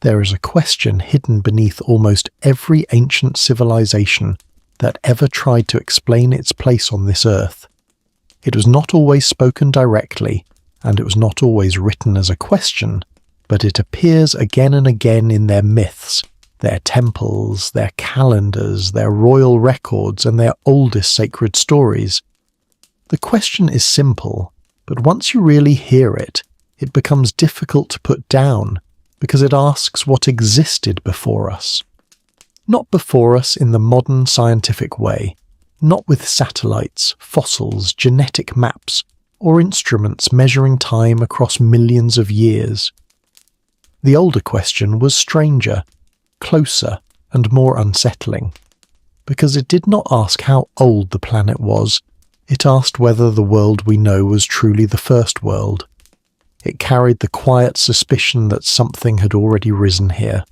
There is a question hidden beneath almost every ancient civilization that ever tried to explain its place on this earth. It was not always spoken directly, and it was not always written as a question, but it appears again and again in their myths, their temples, their calendars, their royal records, and their oldest sacred stories. The question is simple, but once you really hear it, it becomes difficult to put down, because it asks what existed before us. Not before us in the modern scientific way, not with satellites, fossils, genetic maps, or instruments measuring time across millions of years. The older question was stranger, closer, and more unsettling, because it did not ask how old the planet was, it asked whether the world we know was truly the first world. It carried the quiet suspicion that something had already risen here,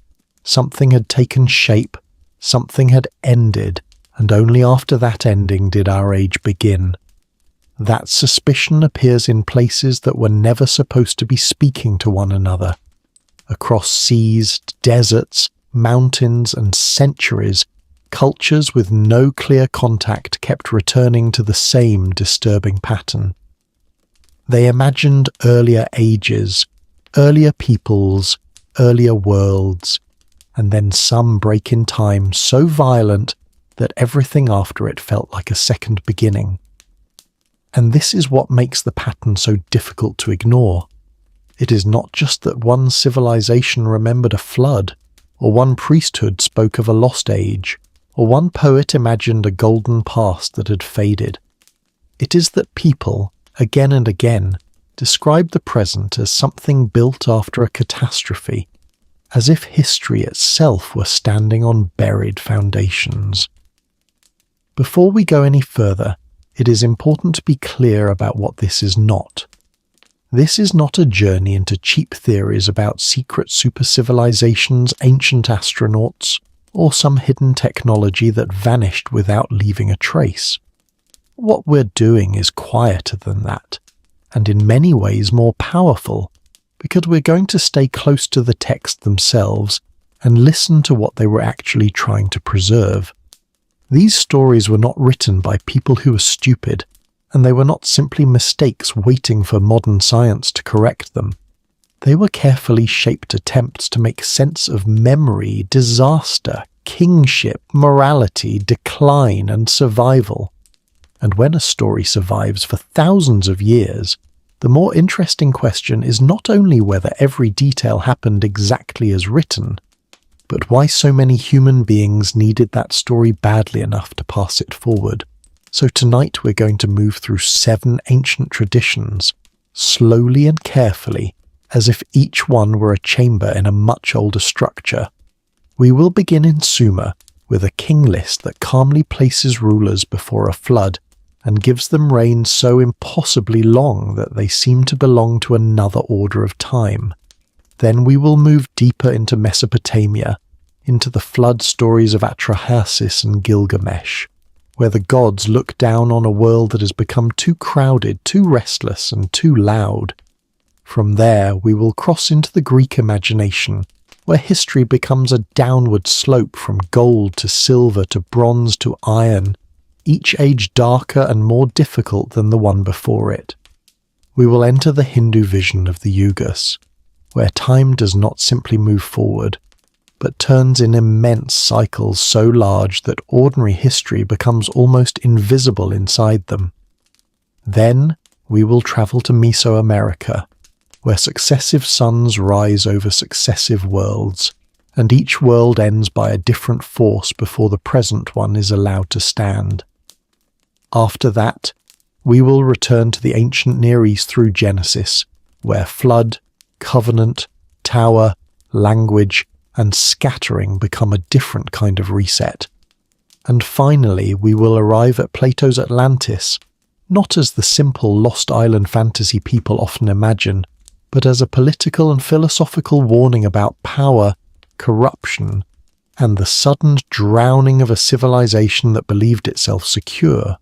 something had taken shape, something had ended, and only after that ending did our age begin. That suspicion appears in places that were never supposed to be speaking to one another. Across seas, deserts, mountains, and centuries, cultures with no clear contact kept returning to the same disturbing pattern. They imagined earlier ages, earlier peoples, earlier worlds, and then some break in time so violent that everything after it felt like a second beginning. And this is what makes the pattern so difficult to ignore. It is not just that one civilization remembered a flood, or one priesthood spoke of a lost age, or one poet imagined a golden past that had faded. It is that people, again and again, describe the present as something built after a catastrophe, as if history itself were standing on buried foundations. Before we go any further, it is important to be clear about what this is not. This is not a journey into cheap theories about secret super-civilizations, ancient astronauts, or some hidden technology that vanished without leaving a trace. What we're doing is quieter than that, and in many ways more powerful, because we're going to stay close to the text themselves and listen to what they were actually trying to preserve. These stories were not written by people who were stupid, and they were not simply mistakes waiting for modern science to correct them. They were carefully shaped attempts to make sense of memory, disaster, kingship, morality, decline, and survival. And when a story survives for thousands of years, the more interesting question is not only whether every detail happened exactly as written, but why so many human beings needed that story badly enough to pass it forward. So tonight we're going to move through 7 ancient traditions, slowly and carefully, as if each one were a chamber in a much older structure. We will begin in Sumer, with a king list that calmly places rulers before a flood, and gives them reign so impossibly long that they seem to belong to another order of time. Then we will move deeper into Mesopotamia, into the flood stories of Atrahasis and Gilgamesh, where the gods look down on a world that has become too crowded, too restless, and too loud. From there, we will cross into the Greek imagination, where history becomes a downward slope from gold to silver to bronze to iron, each age darker and more difficult than the one before it. We will enter the Hindu vision of the Yugas, where time does not simply move forward, but turns in immense cycles so large that ordinary history becomes almost invisible inside them. Then we will travel to Mesoamerica, where successive suns rise over successive worlds, and each world ends by a different force before the present one is allowed to stand. After that, we will return to the ancient Near East through Genesis, where flood, covenant, tower, language, and scattering become a different kind of reset. And finally, we will arrive at Plato's Atlantis, not as the simple lost island fantasy people often imagine, but as a political and philosophical warning about power, corruption, and the sudden drowning of a civilization that believed itself secure.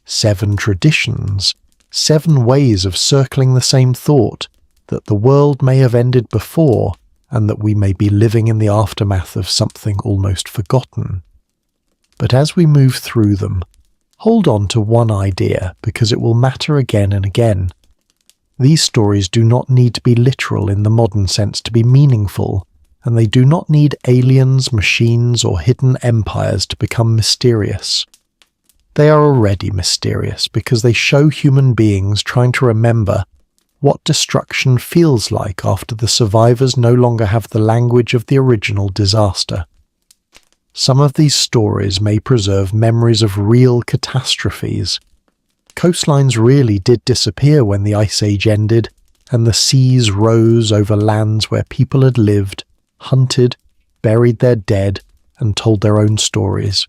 7 traditions, 7 ways of circling the same thought, that the world may have ended before, and that we may be living in the aftermath of something almost forgotten. But as we move through them, hold on to one idea because it will matter again and again. These stories do not need to be literal in the modern sense to be meaningful, and they do not need aliens, machines, or hidden empires to become mysterious. They are already mysterious because they show human beings trying to remember what destruction feels like after the survivors no longer have the language of the original disaster. Some of these stories may preserve memories of real catastrophes. Coastlines really did disappear when the Ice Age ended, and the seas rose over lands where people had lived, hunted, buried their dead, and told their own stories.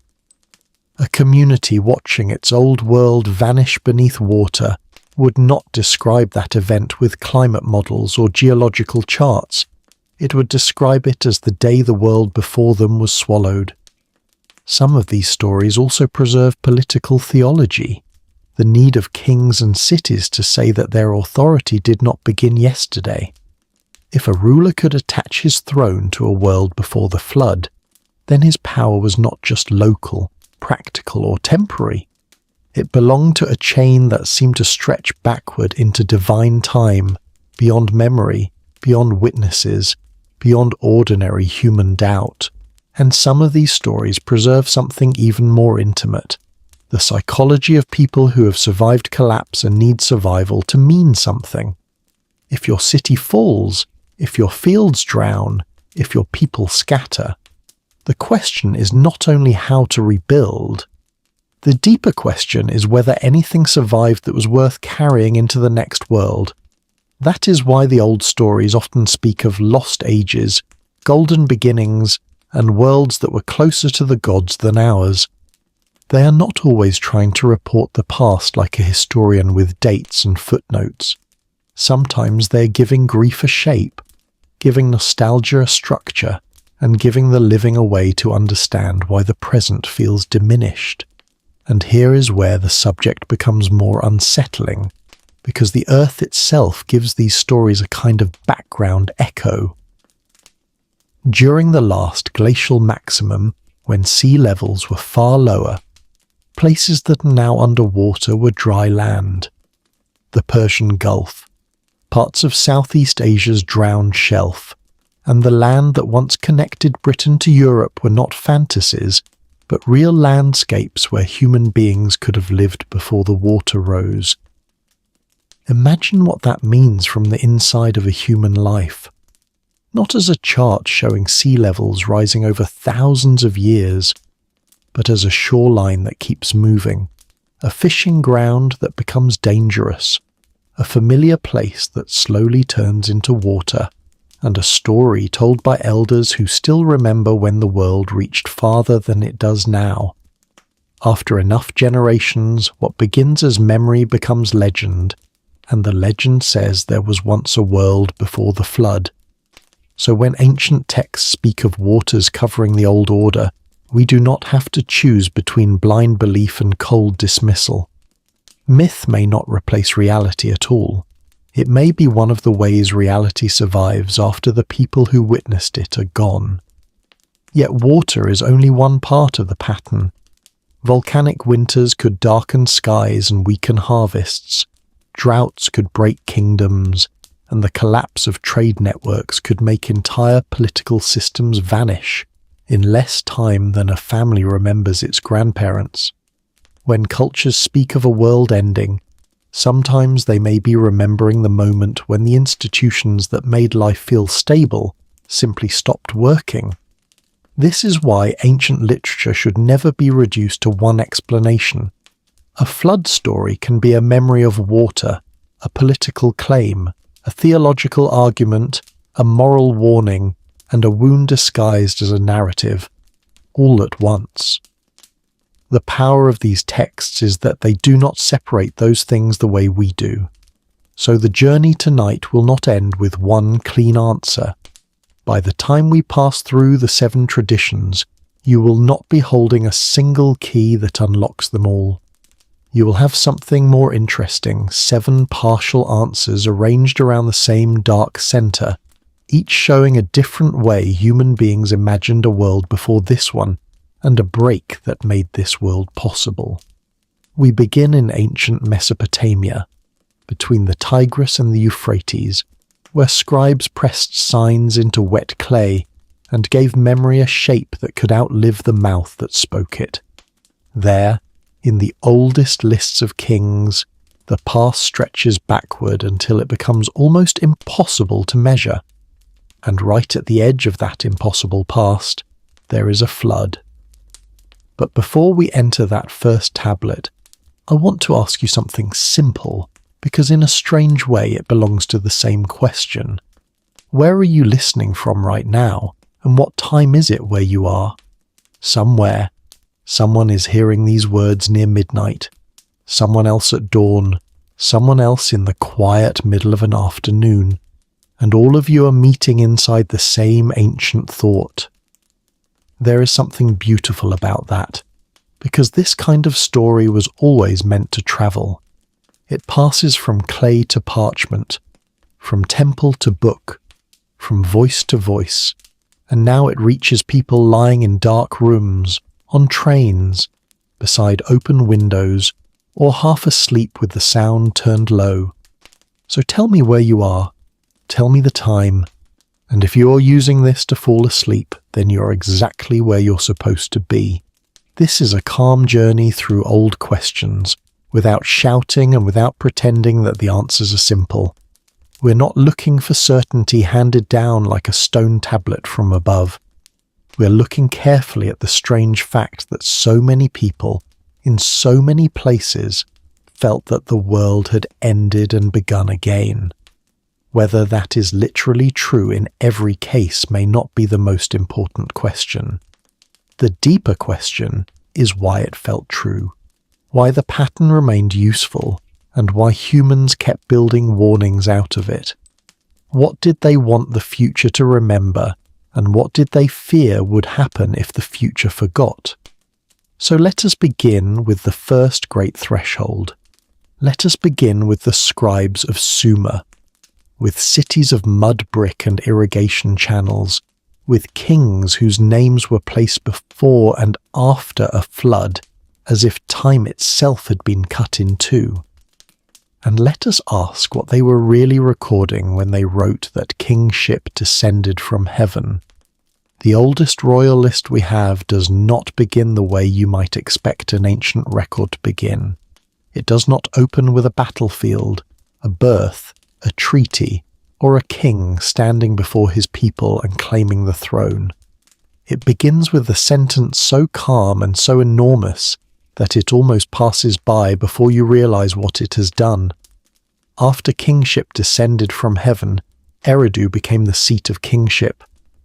A community watching its old world vanish beneath water would not describe that event with climate models or geological charts. It would describe it as the day the world before them was swallowed. Some of these stories also preserve political theology, the need of kings and cities to say that their authority did not begin yesterday. If a ruler could attach his throne to a world before the flood, then his power was not just local, practical, or temporary. It belonged to a chain that seemed to stretch backward into divine time, beyond memory, beyond witnesses, beyond ordinary human doubt. And some of these stories preserve something even more intimate, the psychology of people who have survived collapse and need survival to mean something. If your city falls, if your fields drown, if your people scatter, the question is not only how to rebuild. The deeper question is whether anything survived that was worth carrying into the next world. That is why the old stories often speak of lost ages, golden beginnings, and worlds that were closer to the gods than ours. They are not always trying to report the past like a historian with dates and footnotes. Sometimes they are giving grief a shape, giving nostalgia a structure, and giving the living a way to understand why the present feels diminished. And here is where the subject becomes more unsettling, because the earth itself gives these stories a kind of background echo. During the last glacial maximum, when sea levels were far lower, places that are now underwater were dry land. The Persian Gulf, parts of Southeast Asia's drowned shelf, and the land that once connected Britain to Europe were not fantasies, but real landscapes where human beings could have lived before the water rose. Imagine what that means from the inside of a human life. Not as a chart showing sea levels rising over thousands of years, but as a shoreline that keeps moving, a fishing ground that becomes dangerous, a familiar place that slowly turns into water, and a story told by elders who still remember when the world reached farther than it does now. After enough generations, what begins as memory becomes legend, and the legend says there was once a world before the flood. So when ancient texts speak of waters covering the old order, we do not have to choose between blind belief and cold dismissal. Myth may not replace reality at all. It may be one of the ways reality survives after the people who witnessed it are gone. Yet water is only one part of the pattern. Volcanic winters could darken skies and weaken harvests. Droughts could break kingdoms, and the collapse of trade networks could make entire political systems vanish in less time than a family remembers its grandparents. When cultures speak of a world ending, sometimes they may be remembering the moment when the institutions that made life feel stable simply stopped working. This is why ancient literature should never be reduced to one explanation. A flood story can be a memory of water, a political claim, a theological argument, a moral warning, and a wound disguised as a narrative, all at once. The power of these texts is that they do not separate those things the way we do. So the journey tonight will not end with one clean answer. By the time we pass through the 7 traditions, you will not be holding a single key that unlocks them all. You will have something more interesting, 7 partial answers arranged around the same dark center, each showing a different way human beings imagined a world before this one, and a break that made this world possible. We begin in ancient Mesopotamia, between the Tigris and the Euphrates, where scribes pressed signs into wet clay and gave memory a shape that could outlive the mouth that spoke it. There, in the oldest lists of kings, the past stretches backward until it becomes almost impossible to measure. And right at the edge of that impossible past, there is a flood. But before we enter that first tablet, I want to ask you something simple, because in a strange way it belongs to the same question. Where are you listening from right now, and what time is it where you are? Somewhere, someone is hearing these words near midnight, someone else at dawn, someone else in the quiet middle of an afternoon, and all of you are meeting inside the same ancient thought. There is something beautiful about that, because this kind of story was always meant to travel. It passes from clay to parchment, from temple to book, from voice to voice, and now it reaches people lying in dark rooms, on trains, beside open windows, or half asleep with the sound turned low. So tell me where you are, tell me the time, and if you're using this to fall asleep, then you're exactly where you're supposed to be. This is a calm journey through old questions, without shouting and without pretending that the answers are simple. We're not looking for certainty handed down like a stone tablet from above. We're looking carefully at the strange fact that so many people, in so many places, felt that the world had ended and begun again. Whether that is literally true in every case may not be the most important question. The deeper question is why it felt true, why the pattern remained useful, and why humans kept building warnings out of it. What did they want the future to remember, and what did they fear would happen if the future forgot? So let us begin with the first great threshold. Let us begin with the scribes of Sumer, with cities of mud brick and irrigation channels, with kings whose names were placed before and after a flood, as if time itself had been cut in two. And let us ask what they were really recording when they wrote that kingship descended from heaven. The oldest royal list we have does not begin the way you might expect an ancient record to begin. It does not open with a battlefield, a birth, a treaty, or a king standing before his people and claiming the throne. It begins with a sentence so calm and so enormous that it almost passes by before you realize what it has done. After kingship descended from heaven, Eridu became the seat of kingship.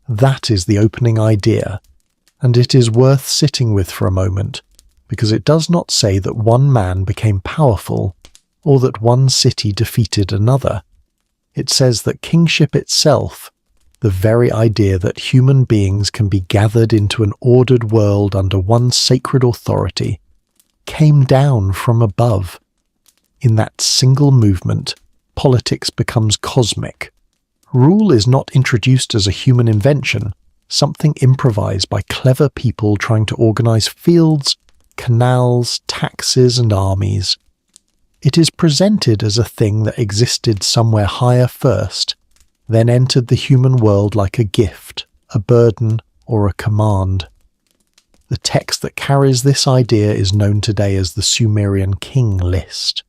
That is the opening idea, and it is worth sitting with for a moment, because it does not say that one man became powerful, or that one city defeated another. It says that kingship itself, the very idea that human beings can be gathered into an ordered world under one sacred authority, came down from above. In that single movement, politics becomes cosmic. Rule is not introduced as a human invention, something improvised by clever people trying to organize fields, canals, taxes, and armies. It is presented as a thing that existed somewhere higher first, then entered the human world like a gift, a burden, or a command. The text that carries this idea is known today as the Sumerian King List.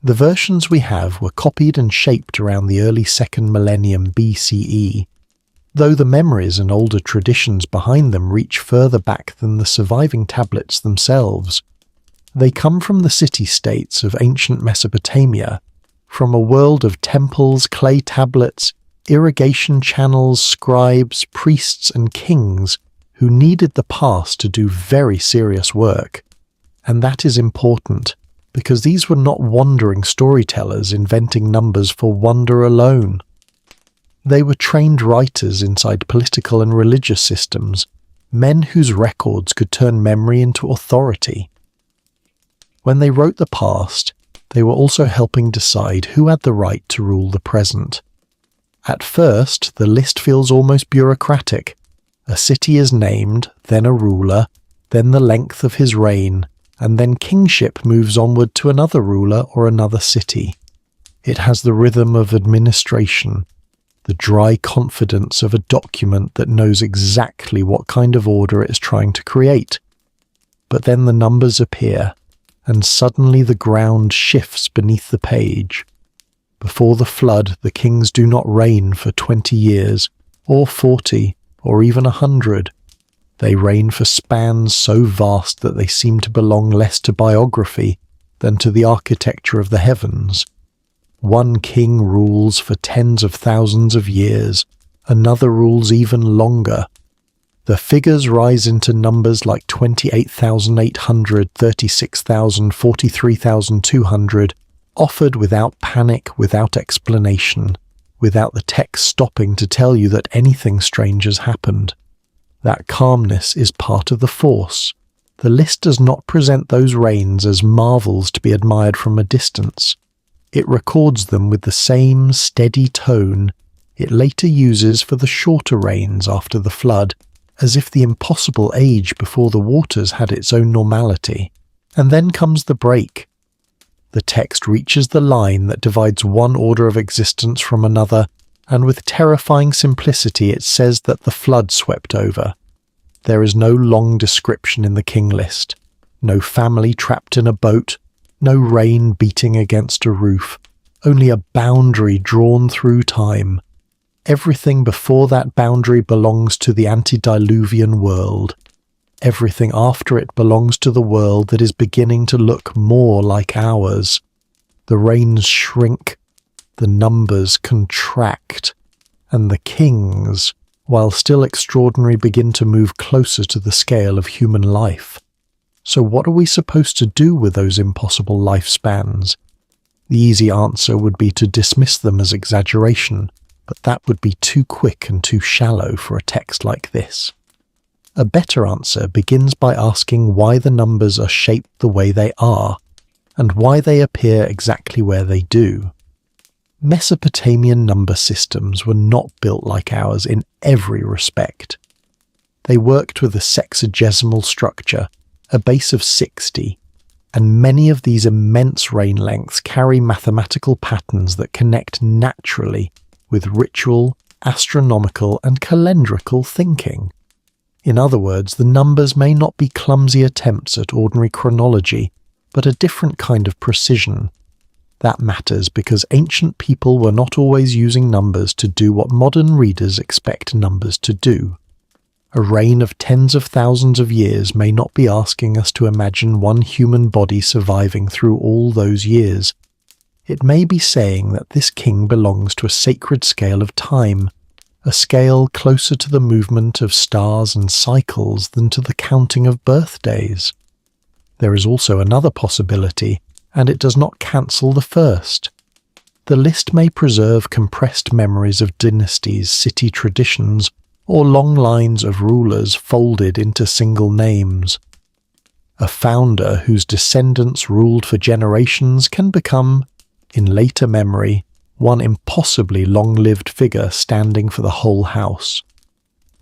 The versions we have were copied and shaped around the early 2nd millennium BCE, though the memories and older traditions behind them reach further back than the surviving tablets themselves. They come from the city-states of ancient Mesopotamia, from a world of temples, clay tablets, irrigation channels, scribes, priests, and kings who needed the past to do very serious work. And that is important, because these were not wandering storytellers inventing numbers for wonder alone. They were trained writers inside political and religious systems, men whose records could turn memory into authority. When they wrote the past, they were also helping decide who had the right to rule the present. At first, the list feels almost bureaucratic. A city is named, then a ruler, then the length of his reign, and then kingship moves onward to another ruler or another city. It has the rhythm of administration, the dry confidence of a document that knows exactly what kind of order it's trying to create. But then the numbers appear, and suddenly the ground shifts beneath the page. Before the flood, the kings do not reign for 20 years, or 40, or even 100. They reign for spans so vast that they seem to belong less to biography than to the architecture of the heavens. One king rules for tens of thousands of years, another rules even longer. The figures rise into numbers like 28,800, 36,000, 43,200, offered without panic, without explanation, without the text stopping to tell you that anything strange has happened. That calmness is part of the force. The list does not present those reigns as marvels to be admired from a distance. It records them with the same steady tone it later uses for the shorter reigns after the flood, as if the impossible age before the waters had its own normality. And then comes the break. The text reaches the line that divides one order of existence from another, and with terrifying simplicity it says that the flood swept over. There is no long description in the king list, no family trapped in a boat, no rain beating against a roof, only a boundary drawn through time. Everything before that boundary belongs to the antediluvian world. Everything after it belongs to the world that is beginning to look more like ours. The reigns shrink, the numbers contract, and the kings, while still extraordinary, begin to move closer to the scale of human life. So what are we supposed to do with those impossible lifespans? The easy answer would be to dismiss them as exaggeration, but that would be too quick and too shallow for a text like this. A better answer begins by asking why the numbers are shaped the way they are, and why they appear exactly where they do. Mesopotamian number systems were not built like ours in every respect. They worked with a sexagesimal structure, a base of 60, and many of these immense reign lengths carry mathematical patterns that connect naturally with ritual, astronomical, and calendrical thinking. In other words, the numbers may not be clumsy attempts at ordinary chronology, but a different kind of precision. That matters because ancient people were not always using numbers to do what modern readers expect numbers to do. A reign of tens of thousands of years may not be asking us to imagine one human body surviving through all those years. It may be saying that this king belongs to a sacred scale of time, a scale closer to the movement of stars and cycles than to the counting of birthdays. There is also another possibility, and it does not cancel the first. The list may preserve compressed memories of dynasties, city traditions, or long lines of rulers folded into single names. A founder whose descendants ruled for generations can become, in later memory, one impossibly long-lived figure standing for the whole house.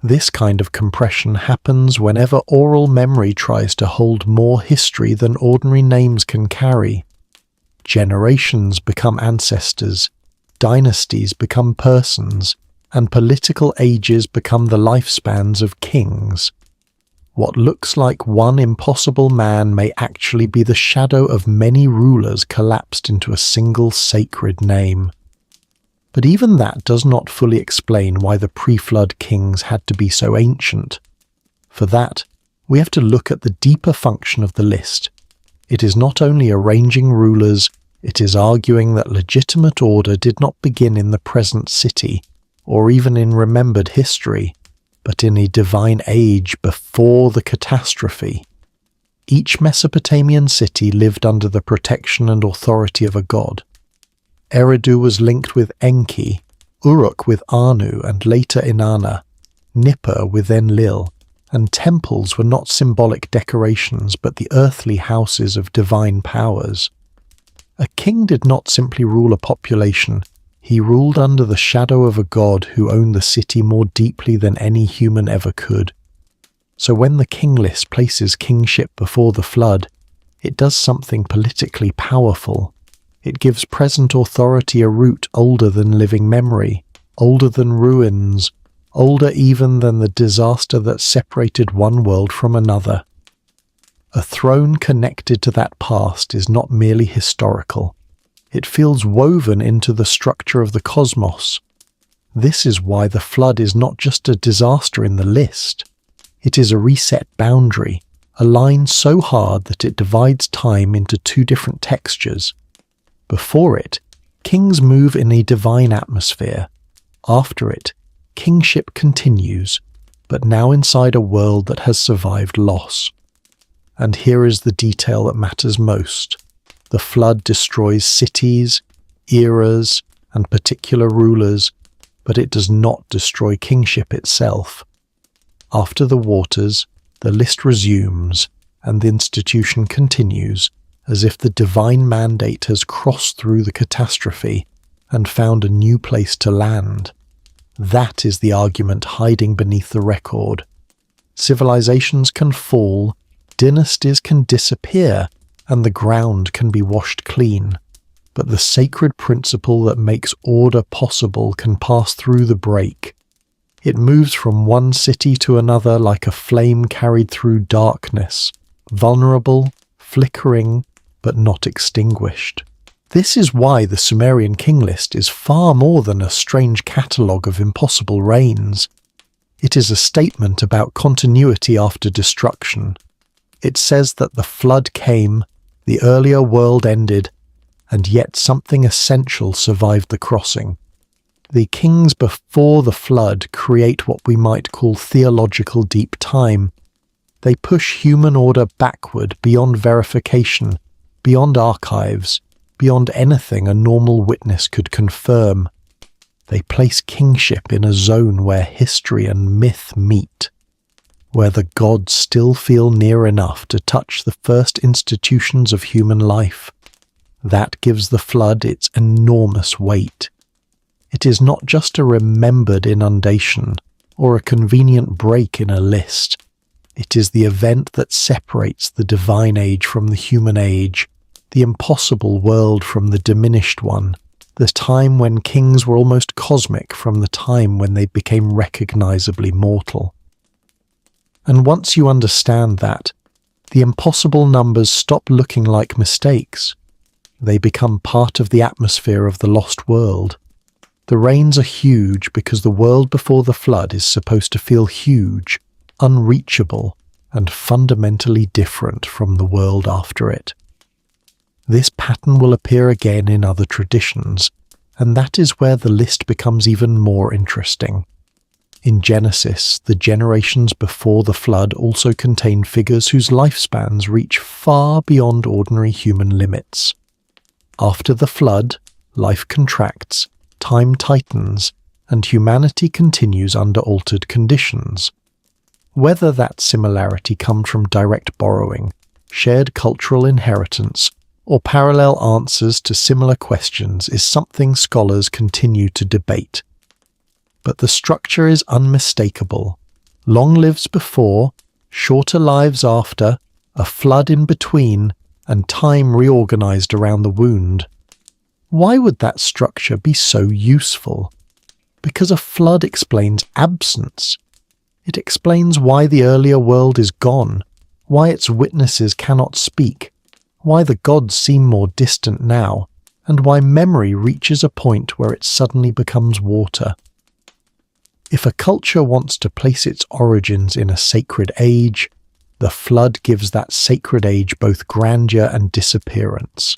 This kind of compression happens whenever oral memory tries to hold more history than ordinary names can carry. Generations become ancestors, dynasties become persons, and political ages become the lifespans of kings. What looks like one impossible man may actually be the shadow of many rulers collapsed into a single sacred name. But even that does not fully explain why the pre-flood kings had to be so ancient. For that, we have to look at the deeper function of the list. It is not only arranging rulers, it is arguing that legitimate order did not begin in the present city, or even in remembered history, but in a divine age before the catastrophe. Each Mesopotamian city lived under the protection and authority of a god. Eridu was linked with Enki, Uruk with Anu and later Inanna, Nippur with Enlil, and temples were not symbolic decorations but the earthly houses of divine powers. A king did not simply rule a population, He ruled under the shadow of a god who owned the city more deeply than any human ever could. So when the King List places kingship before the flood, it does something politically powerful. It gives present authority a root older than living memory, older than ruins, older even than the disaster that separated one world from another. A throne connected to that past is not merely historical. It feels woven into the structure of the cosmos. This is why the flood is not just a disaster in the list. It is a reset boundary, a line so hard that it divides time into two different textures. Before it, kings move in a divine atmosphere. After it, kingship continues, but now inside a world that has survived loss. And here is the detail that matters most. The flood destroys cities, eras, and particular rulers, but it does not destroy kingship itself. After the waters, the list resumes, and the institution continues, as if the divine mandate has crossed through the catastrophe and found a new place to land. That is the argument hiding beneath the record. Civilizations can fall, dynasties can disappear, and the ground can be washed clean. But the sacred principle that makes order possible can pass through the break. It moves from one city to another like a flame carried through darkness, vulnerable, flickering, but not extinguished. This is why the Sumerian King List is far more than a strange catalogue of impossible reigns. It is a statement about continuity after destruction. It says that the flood came, the earlier world ended, and yet something essential survived the crossing. The kings before the flood create what we might call theological deep time. They push human order backward beyond verification, beyond archives, beyond anything a normal witness could confirm. They place kingship in a zone where history and myth meet, where the gods still feel near enough to touch the first institutions of human life. That gives the flood its enormous weight. It is not just a remembered inundation or a convenient break in a list. It is the event that separates the divine age from the human age, the impossible world from the diminished one, the time when kings were almost cosmic from the time when they became recognizably mortal. And once you understand that, the impossible numbers stop looking like mistakes. They become part of the atmosphere of the lost world. The reigns are huge because the world before the flood is supposed to feel huge, unreachable, and fundamentally different from the world after it. This pattern will appear again in other traditions, and that is where the list becomes even more interesting. In Genesis, the generations before the flood also contain figures whose lifespans reach far beyond ordinary human limits. After the flood, life contracts, time tightens, and humanity continues under altered conditions. Whether that similarity comes from direct borrowing, shared cultural inheritance, or parallel answers to similar questions is something scholars continue to debate. But the structure is unmistakable. Long lives before, shorter lives after, a flood in between, and time reorganized around the wound. Why would that structure be so useful? Because a flood explains absence. It explains why the earlier world is gone, why its witnesses cannot speak, why the gods seem more distant now, and why memory reaches a point where it suddenly becomes water. If a culture wants to place its origins in a sacred age, the flood gives that sacred age both grandeur and disappearance.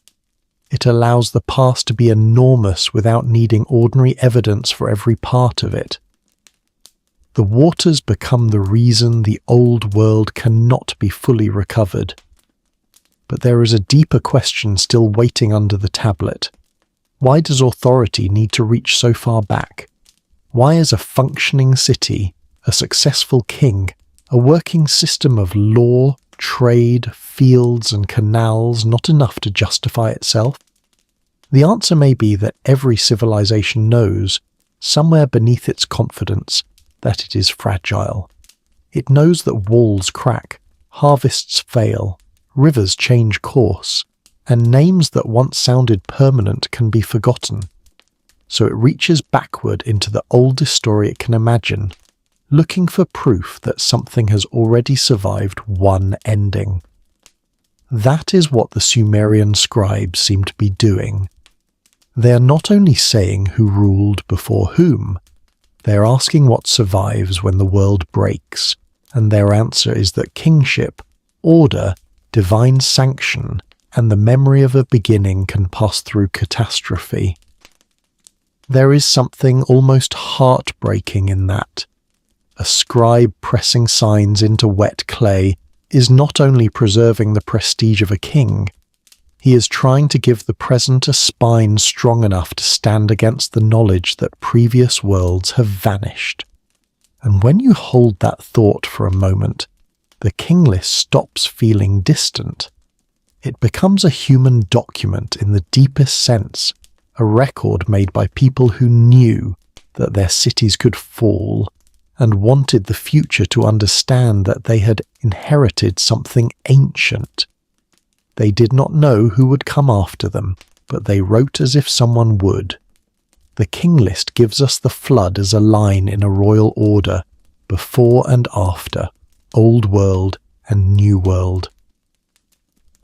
It allows the past to be enormous without needing ordinary evidence for every part of it. The waters become the reason the old world cannot be fully recovered. But there is a deeper question still waiting under the tablet. Why does authority need to reach so far back? Why is a functioning city, a successful king, a working system of law, trade, fields and canals not enough to justify itself? The answer may be that every civilization knows, somewhere beneath its confidence, that it is fragile. It knows that walls crack, harvests fail, rivers change course, and names that once sounded permanent can be forgotten. So it reaches backward into the oldest story it can imagine, looking for proof that something has already survived one ending. That is what the Sumerian scribes seem to be doing. They are not only saying who ruled before whom, they are asking what survives when the world breaks, and their answer is that kingship, order, divine sanction, and the memory of a beginning can pass through catastrophe. There is something almost heartbreaking in that. A scribe pressing signs into wet clay is not only preserving the prestige of a king, he is trying to give the present a spine strong enough to stand against the knowledge that previous worlds have vanished. And when you hold that thought for a moment, the King List stops feeling distant. It becomes a human document in the deepest sense, a record made by people who knew that their cities could fall and wanted the future to understand that they had inherited something ancient. They did not know who would come after them, but they wrote as if someone would. The King List gives us the flood as a line in a royal order, before and after, Old World and New World.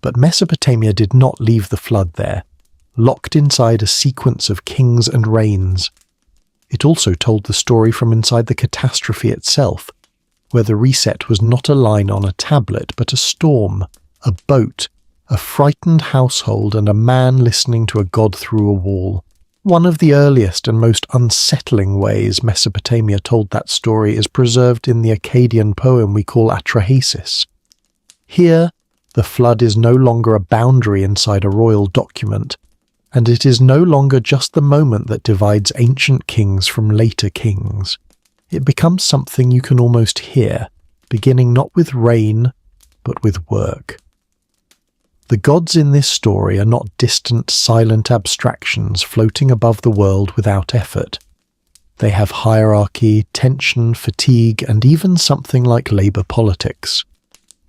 But Mesopotamia did not leave the flood there, locked inside a sequence of kings and reigns. It also told the story from inside the catastrophe itself, where the reset was not a line on a tablet, but a storm, a boat, a frightened household, and a man listening to a god through a wall. One of the earliest and most unsettling ways Mesopotamia told that story is preserved in the Akkadian poem we call Atrahasis. Here, the flood is no longer a boundary inside a royal document, and it is no longer just the moment that divides ancient kings from later kings. It becomes something you can almost hear, beginning not with rain, but with work. The gods in this story are not distant, silent abstractions floating above the world without effort. They have hierarchy, tension, fatigue, and even something like labor politics.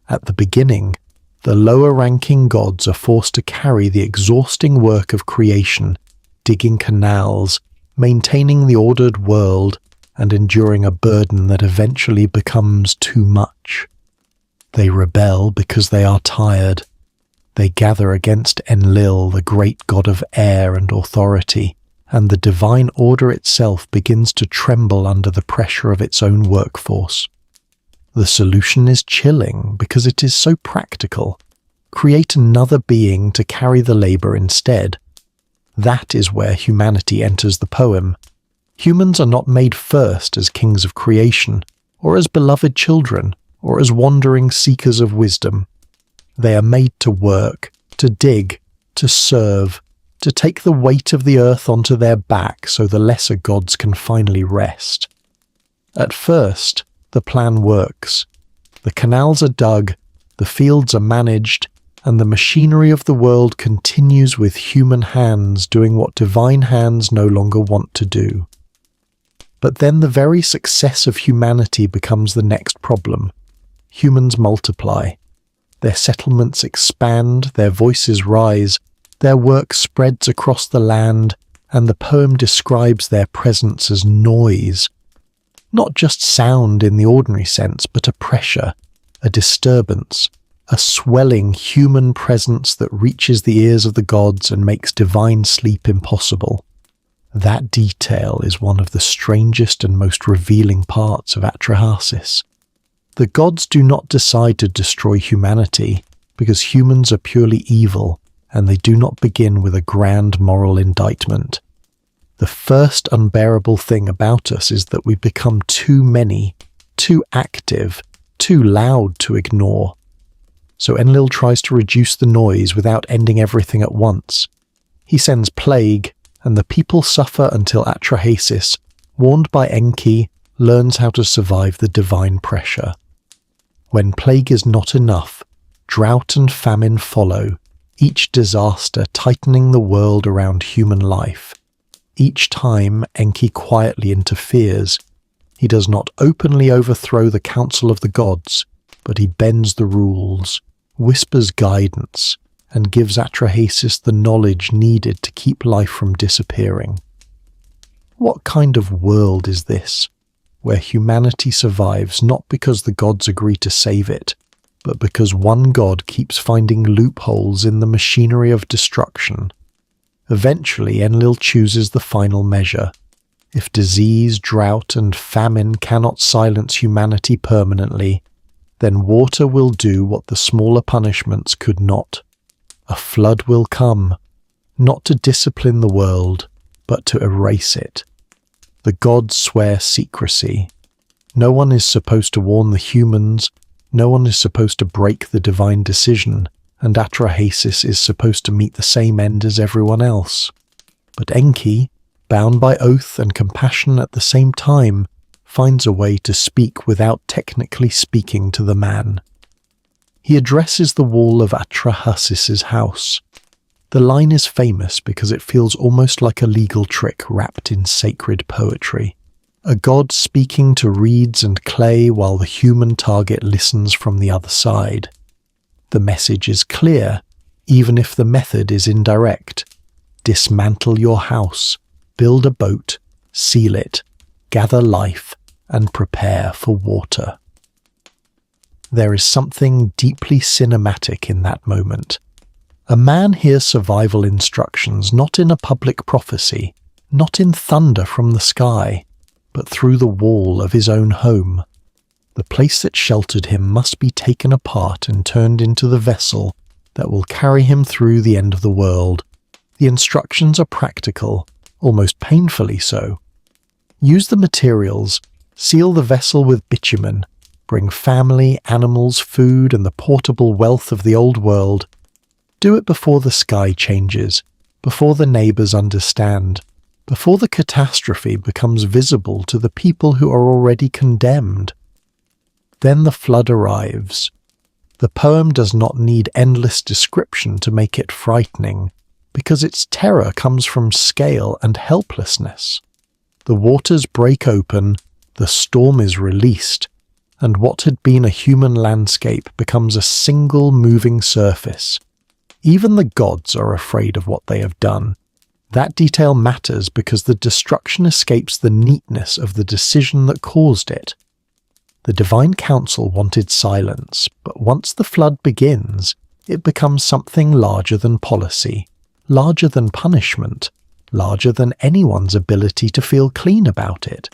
At the beginning, the lower-ranking gods are forced to carry the exhausting work of creation, digging canals, maintaining the ordered world, and enduring a burden that eventually becomes too much. They rebel because they are tired. They gather against Enlil, the great god of air and authority, and the divine order itself begins to tremble under the pressure of its own workforce. The solution is chilling because it is so practical. Create another being to carry the labor instead. That is where humanity enters the poem. Humans are not made first as kings of creation, or as beloved children, or as wandering seekers of wisdom. They are made to work, to dig, to serve, to take the weight of the earth onto their back so the lesser gods can finally rest. At first, the plan works. The canals are dug, the fields are managed, and the machinery of the world continues with human hands doing what divine hands no longer want to do. But then the very success of humanity becomes the next problem. Humans multiply. Their settlements expand, their voices rise, their work spreads across the land, and the poem describes their presence as noise. Not just sound in the ordinary sense, but a pressure, a disturbance, a swelling human presence that reaches the ears of the gods and makes divine sleep impossible. That detail is one of the strangest and most revealing parts of Atrahasis. The gods do not decide to destroy humanity because humans are purely evil, and they do not begin with a grand moral indictment. The first unbearable thing about us is that we become too many, too active, too loud to ignore. So Enlil tries to reduce the noise without ending everything at once. He sends plague, and the people suffer until Atrahasis, warned by Enki, learns how to survive the divine pressure. When plague is not enough, drought and famine follow, each disaster tightening the world around human life. Each time Enki quietly interferes. He does not openly overthrow the council of the gods, but he bends the rules, whispers guidance, and gives Atrahasis the knowledge needed to keep life from disappearing. What kind of world is this, where humanity survives not because the gods agree to save it, but because one god keeps finding loopholes in the machinery of destruction? Eventually, Enlil chooses the final measure. If disease, drought, and famine cannot silence humanity permanently, then water will do what the smaller punishments could not. A flood will come, not to discipline the world, but to erase it. The gods swear secrecy. No one is supposed to warn the humans, no one is supposed to break the divine decision, and Atrahasis is supposed to meet the same end as everyone else. But Enki, bound by oath and compassion at the same time, finds a way to speak without technically speaking to the man. He addresses the wall of Atrahasis's house. The line is famous because it feels almost like a legal trick wrapped in sacred poetry. A god speaking to reeds and clay while the human target listens from the other side. The message is clear, even if the method is indirect. Dismantle your house, build a boat, seal it, gather life, and prepare for water. There is something deeply cinematic in that moment. A man hears survival instructions not in a public prophecy, not in thunder from the sky, but through the wall of his own home. The place that sheltered him must be taken apart and turned into the vessel that will carry him through the end of the world. The instructions are practical, almost painfully so. Use the materials, seal the vessel with bitumen, bring family, animals, food, and the portable wealth of the old world. Do it before the sky changes, before the neighbors understand, before the catastrophe becomes visible to the people who are already condemned. Then the flood arrives. The poem does not need endless description to make it frightening, because its terror comes from scale and helplessness. The waters break open, the storm is released, and what had been a human landscape becomes a single moving surface. Even the gods are afraid of what they have done. That detail matters because the destruction escapes the neatness of the decision that caused it. The divine council wanted silence, but once the flood begins, it becomes something larger than policy, larger than punishment, larger than anyone's ability to feel clean about it.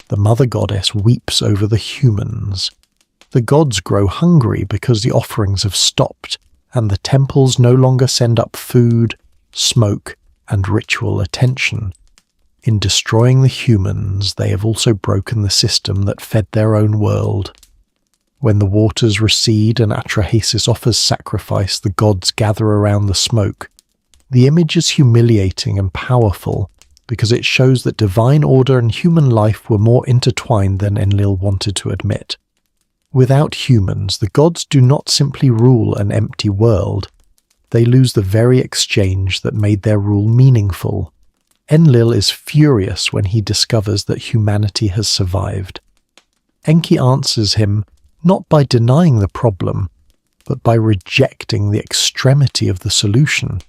The mother goddess weeps over the humans. The gods grow hungry because the offerings have stopped, and the temples no longer send up food, smoke, and ritual attention. In destroying the humans, they have also broken the system that fed their own world. When the waters recede and Atrahasis offers sacrifice, the gods gather around the smoke. The image is humiliating and powerful because it shows that divine order and human life were more intertwined than Enlil wanted to admit. Without humans, the gods do not simply rule an empty world. They lose the very exchange that made their rule meaningful. Enlil is furious when he discovers that humanity has survived. Enki answers him not by denying the problem, but by rejecting the extremity of the solution.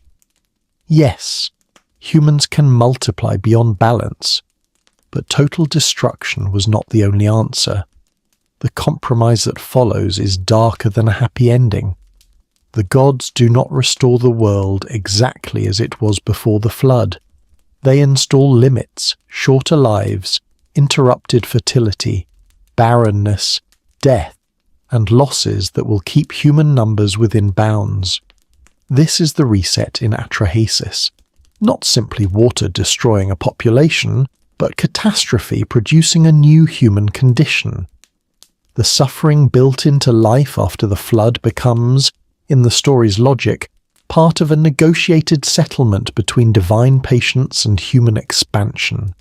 Yes, humans can multiply beyond balance, but total destruction was not the only answer. The compromise that follows is darker than a happy ending. The gods do not restore the world exactly as it was before the flood. They install limits, shorter lives, interrupted fertility, barrenness, death, and losses that will keep human numbers within bounds. This is the reset in Atrahasis. Not simply water destroying a population, but catastrophe producing a new human condition. The suffering built into life after the flood becomes, in the story's logic, part of a negotiated settlement between divine patience and human expansion.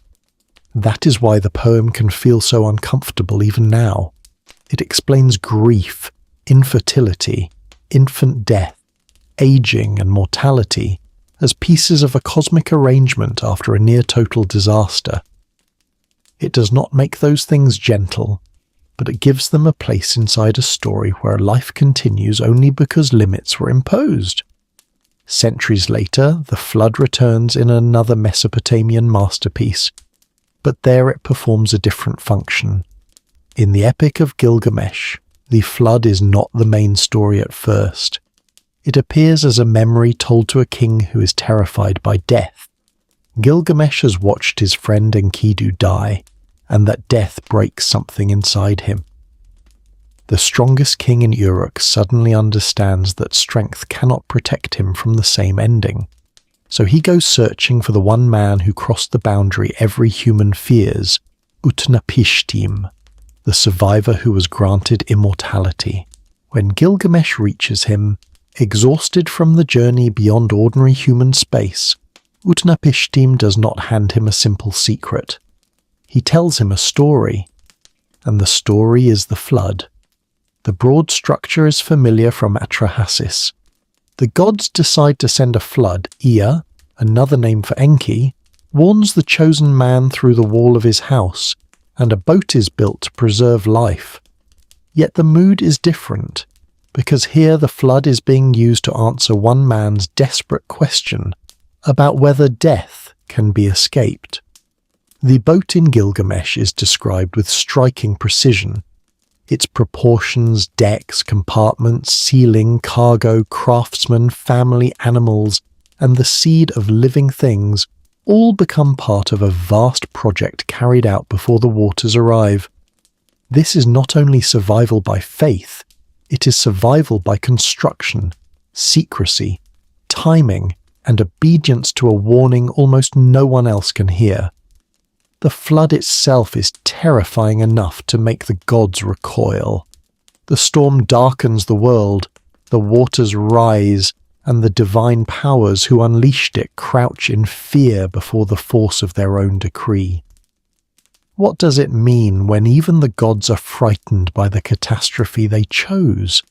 That is why the poem can feel so uncomfortable even now. It explains grief, infertility, infant death, aging, and mortality as pieces of a cosmic arrangement after a near-total disaster. It does not make those things gentle, but it gives them a place inside a story where life continues only because limits were imposed. Centuries later, the flood returns in another Mesopotamian masterpiece, but there it performs a different function. In the Epic of Gilgamesh, the flood is not the main story at first. It appears as a memory told to a king who is terrified by death. Gilgamesh has watched his friend Enkidu die, and that death breaks something inside him. The strongest king in Uruk suddenly understands that strength cannot protect him from the same ending. So he goes searching for the one man who crossed the boundary every human fears, Utnapishtim, the survivor who was granted immortality. When Gilgamesh reaches him, exhausted from the journey beyond ordinary human space, Utnapishtim does not hand him a simple secret. He tells him a story, and the story is the flood. The broad structure is familiar from Atrahasis. The gods decide to send a flood. Ea, another name for Enki, warns the chosen man through the wall of his house, and a boat is built to preserve life. Yet the mood is different, because here the flood is being used to answer one man's desperate question about whether death can be escaped. The boat in Gilgamesh is described with striking precision. Its proportions, decks, compartments, ceiling, cargo, craftsmen, family, animals, and the seed of living things all become part of a vast project carried out before the waters arrive. This is not only survival by faith, it is survival by construction, secrecy, timing, and obedience to a warning almost no one else can hear. The flood itself is terrifying enough to make the gods recoil. The storm darkens the world, the waters rise, and the divine powers who unleashed it crouch in fear before the force of their own decree. What does it mean when even the gods are frightened by the catastrophe they chose?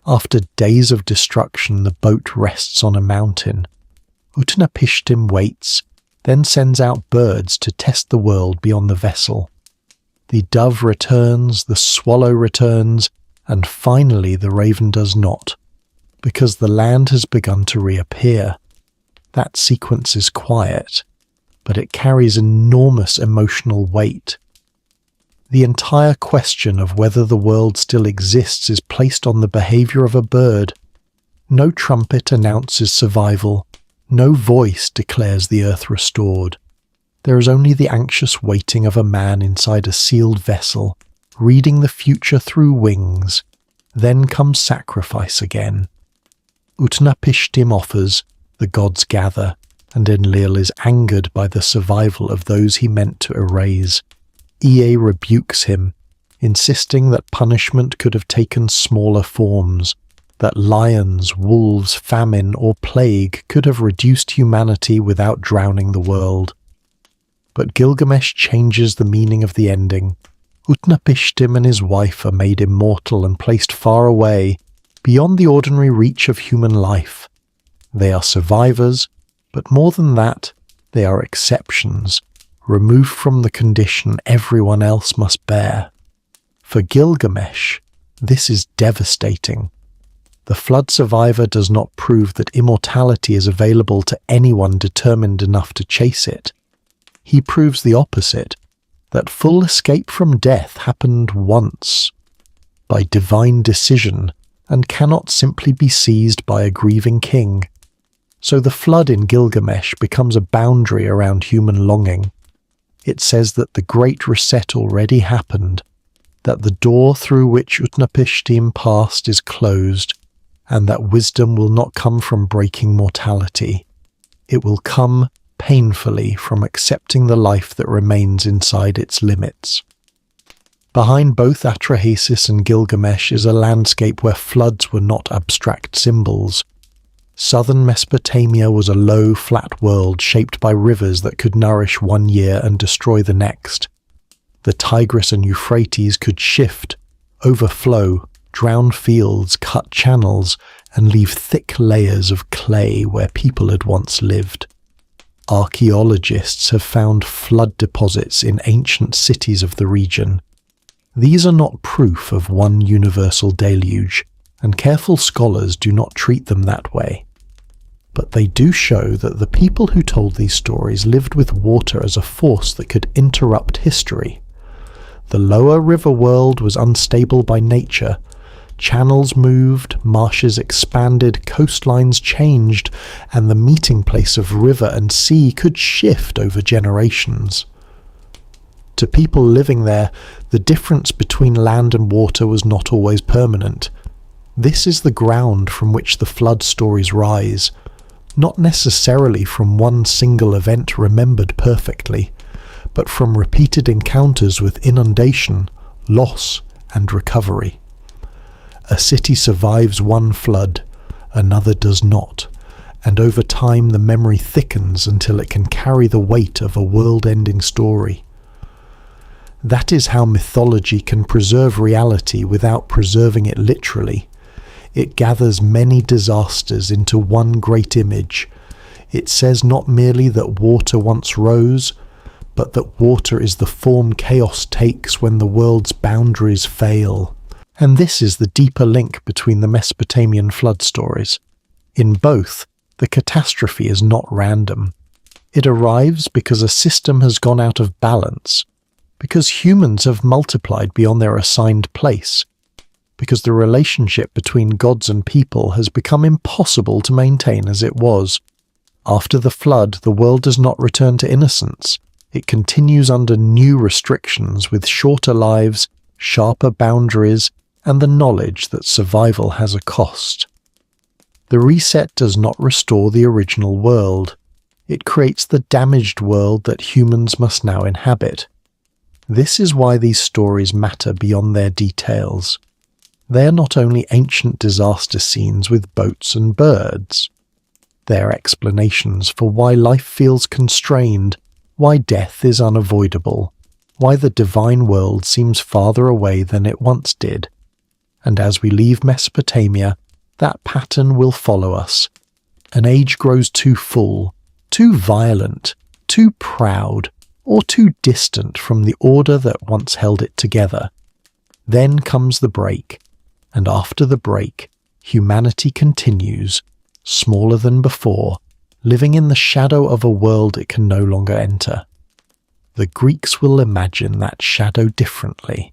After days of destruction, the boat rests on a mountain. Utnapishtim waits, then sends out birds to test the world beyond the vessel. The dove returns, the swallow returns, and finally the raven does not, because the land has begun to reappear. That sequence is quiet, but it carries enormous emotional weight. The entire question of whether the world still exists is placed on the behavior of a bird. No trumpet announces survival. No voice declares the earth restored. There is only the anxious waiting of a man inside a sealed vessel, reading the future through wings. Then comes sacrifice again. Utnapishtim offers, the gods gather, and Enlil is angered by the survival of those he meant to erase. Ea rebukes him, insisting that punishment could have taken smaller forms, that lions, wolves, famine, or plague could have reduced humanity without drowning the world. But Gilgamesh changes the meaning of the ending. Utnapishtim and his wife are made immortal and placed far away, beyond the ordinary reach of human life. They are survivors, but more than that, they are exceptions, removed from the condition everyone else must bear. For Gilgamesh, this is devastating. The flood survivor does not prove that immortality is available to anyone determined enough to chase it. He proves the opposite, that full escape from death happened once, by divine decision, and cannot simply be seized by a grieving king. So the flood in Gilgamesh becomes a boundary around human longing. It says that the great reset already happened, that the door through which Utnapishtim passed is closed, and that wisdom will not come from breaking mortality. It will come painfully from accepting the life that remains inside its limits. Behind both Atrahasis and Gilgamesh is a landscape where floods were not abstract symbols. Southern Mesopotamia was a low, flat world shaped by rivers that could nourish one year and destroy the next. The Tigris and Euphrates could shift, overflow, drown fields, cut channels, and leave thick layers of clay where people had once lived. Archaeologists have found flood deposits in ancient cities of the region. These are not proof of one universal deluge, and careful scholars do not treat them that way. But they do show that the people who told these stories lived with water as a force that could interrupt history. The lower river world was unstable by nature. Channels moved, marshes expanded, coastlines changed, and the meeting place of river and sea could shift over generations. To people living there, the difference between land and water was not always permanent. This is the ground from which the flood stories rise, not necessarily from one single event remembered perfectly, but from repeated encounters with inundation, loss, and recovery. A city survives one flood, another does not, and over time the memory thickens until it can carry the weight of a world-ending story. That is how mythology can preserve reality without preserving it literally. It gathers many disasters into one great image. It says not merely that water once rose, but that water is the form chaos takes when the world's boundaries fail. And this is the deeper link between the Mesopotamian flood stories. In both, the catastrophe is not random. It arrives because a system has gone out of balance, because humans have multiplied beyond their assigned place, because the relationship between gods and people has become impossible to maintain as it was. After the flood, the world does not return to innocence. It continues under new restrictions with shorter lives, sharper boundaries, and the knowledge that survival has a cost. The reset does not restore the original world. It creates the damaged world that humans must now inhabit. This is why these stories matter beyond their details. They are not only ancient disaster scenes with boats and birds. They are explanations for why life feels constrained, why death is unavoidable, why the divine world seems farther away than it once did. And as we leave Mesopotamia, that pattern will follow us. An age grows too full, too violent, too proud, or too distant from the order that once held it together. Then comes the break. And after the break, humanity continues, smaller than before, living in the shadow of a world it can no longer enter. The Greeks will imagine that shadow differently.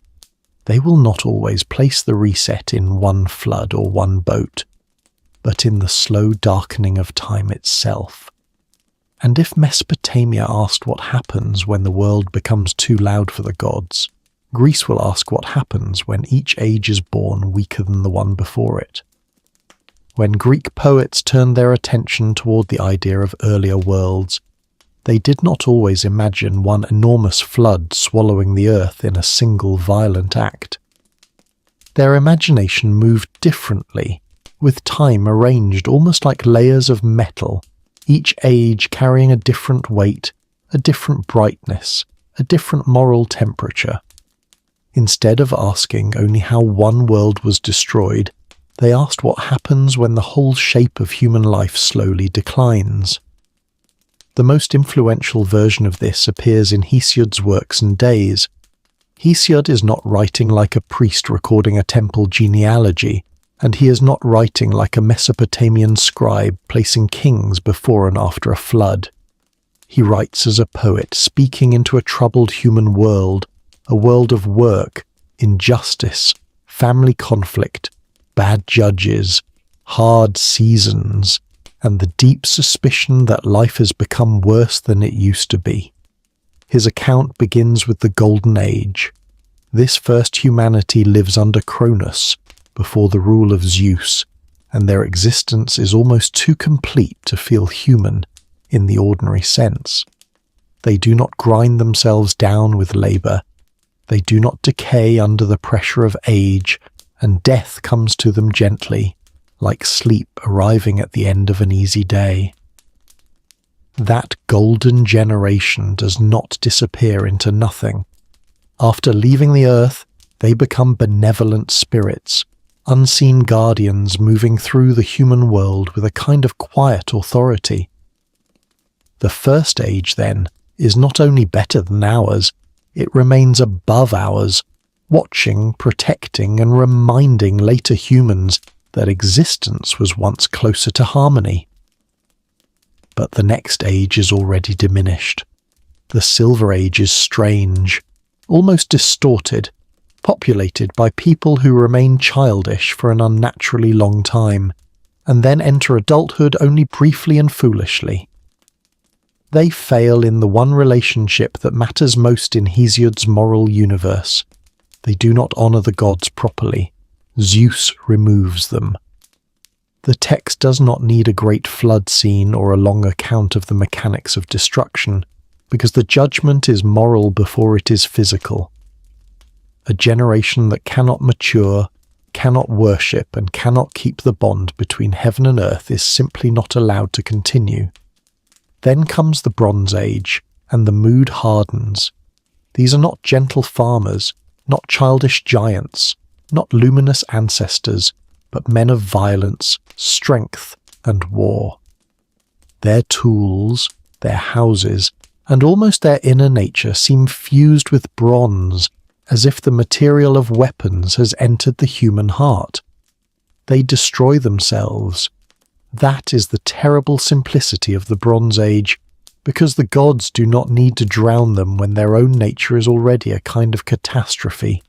They will not always place the reset in one flood or one boat, but in the slow darkening of time itself. And if Mesopotamia asked what happens when the world becomes too loud for the gods, Greece will ask what happens when each age is born weaker than the one before it. When Greek poets turned their attention toward the idea of earlier worlds, they did not always imagine one enormous flood swallowing the earth in a single violent act. Their imagination moved differently, with time arranged almost like layers of metal, each age carrying a different weight, a different brightness, a different moral temperature. Instead of asking only how one world was destroyed, they asked what happens when the whole shape of human life slowly declines. The most influential version of this appears in Hesiod's Works and Days. Hesiod is not writing like a priest recording a temple genealogy, and he is not writing like a Mesopotamian scribe placing kings before and after a flood. He writes as a poet speaking into a troubled human world, a world of work, injustice, family conflict, bad judges, hard seasons, and the deep suspicion that life has become worse than it used to be. His account begins with the Golden Age. This first humanity lives under Cronus, before the rule of Zeus, and their existence is almost too complete to feel human in the ordinary sense. They do not grind themselves down with labour. They do not decay under the pressure of age, and death comes to them gently, like sleep arriving at the end of an easy day. That golden generation does not disappear into nothing. After leaving the earth, they become benevolent spirits, unseen guardians moving through the human world with a kind of quiet authority. The first age, then, is not only better than ours, it remains above ours, watching, protecting, and reminding later humans that existence was once closer to harmony. But the next age is already diminished. The Silver Age is strange, almost distorted, populated by people who remain childish for an unnaturally long time, and then enter adulthood only briefly and foolishly. They fail in the one relationship that matters most in Hesiod's moral universe. They do not honour the gods properly. Zeus removes them. The text does not need a great flood scene or a long account of the mechanics of destruction, because the judgment is moral before it is physical. A generation that cannot mature, cannot worship, and cannot keep the bond between heaven and earth is simply not allowed to continue. Then comes the Bronze Age, and the mood hardens. These are not gentle farmers, not childish giants, not luminous ancestors, but men of violence, strength, and war. Their tools, their houses, and almost their inner nature seem fused with bronze, as if the material of weapons has entered the human heart. They destroy themselves. That is the terrible simplicity of the Bronze Age, because the gods do not need to drown them when their own nature is already a kind of catastrophe.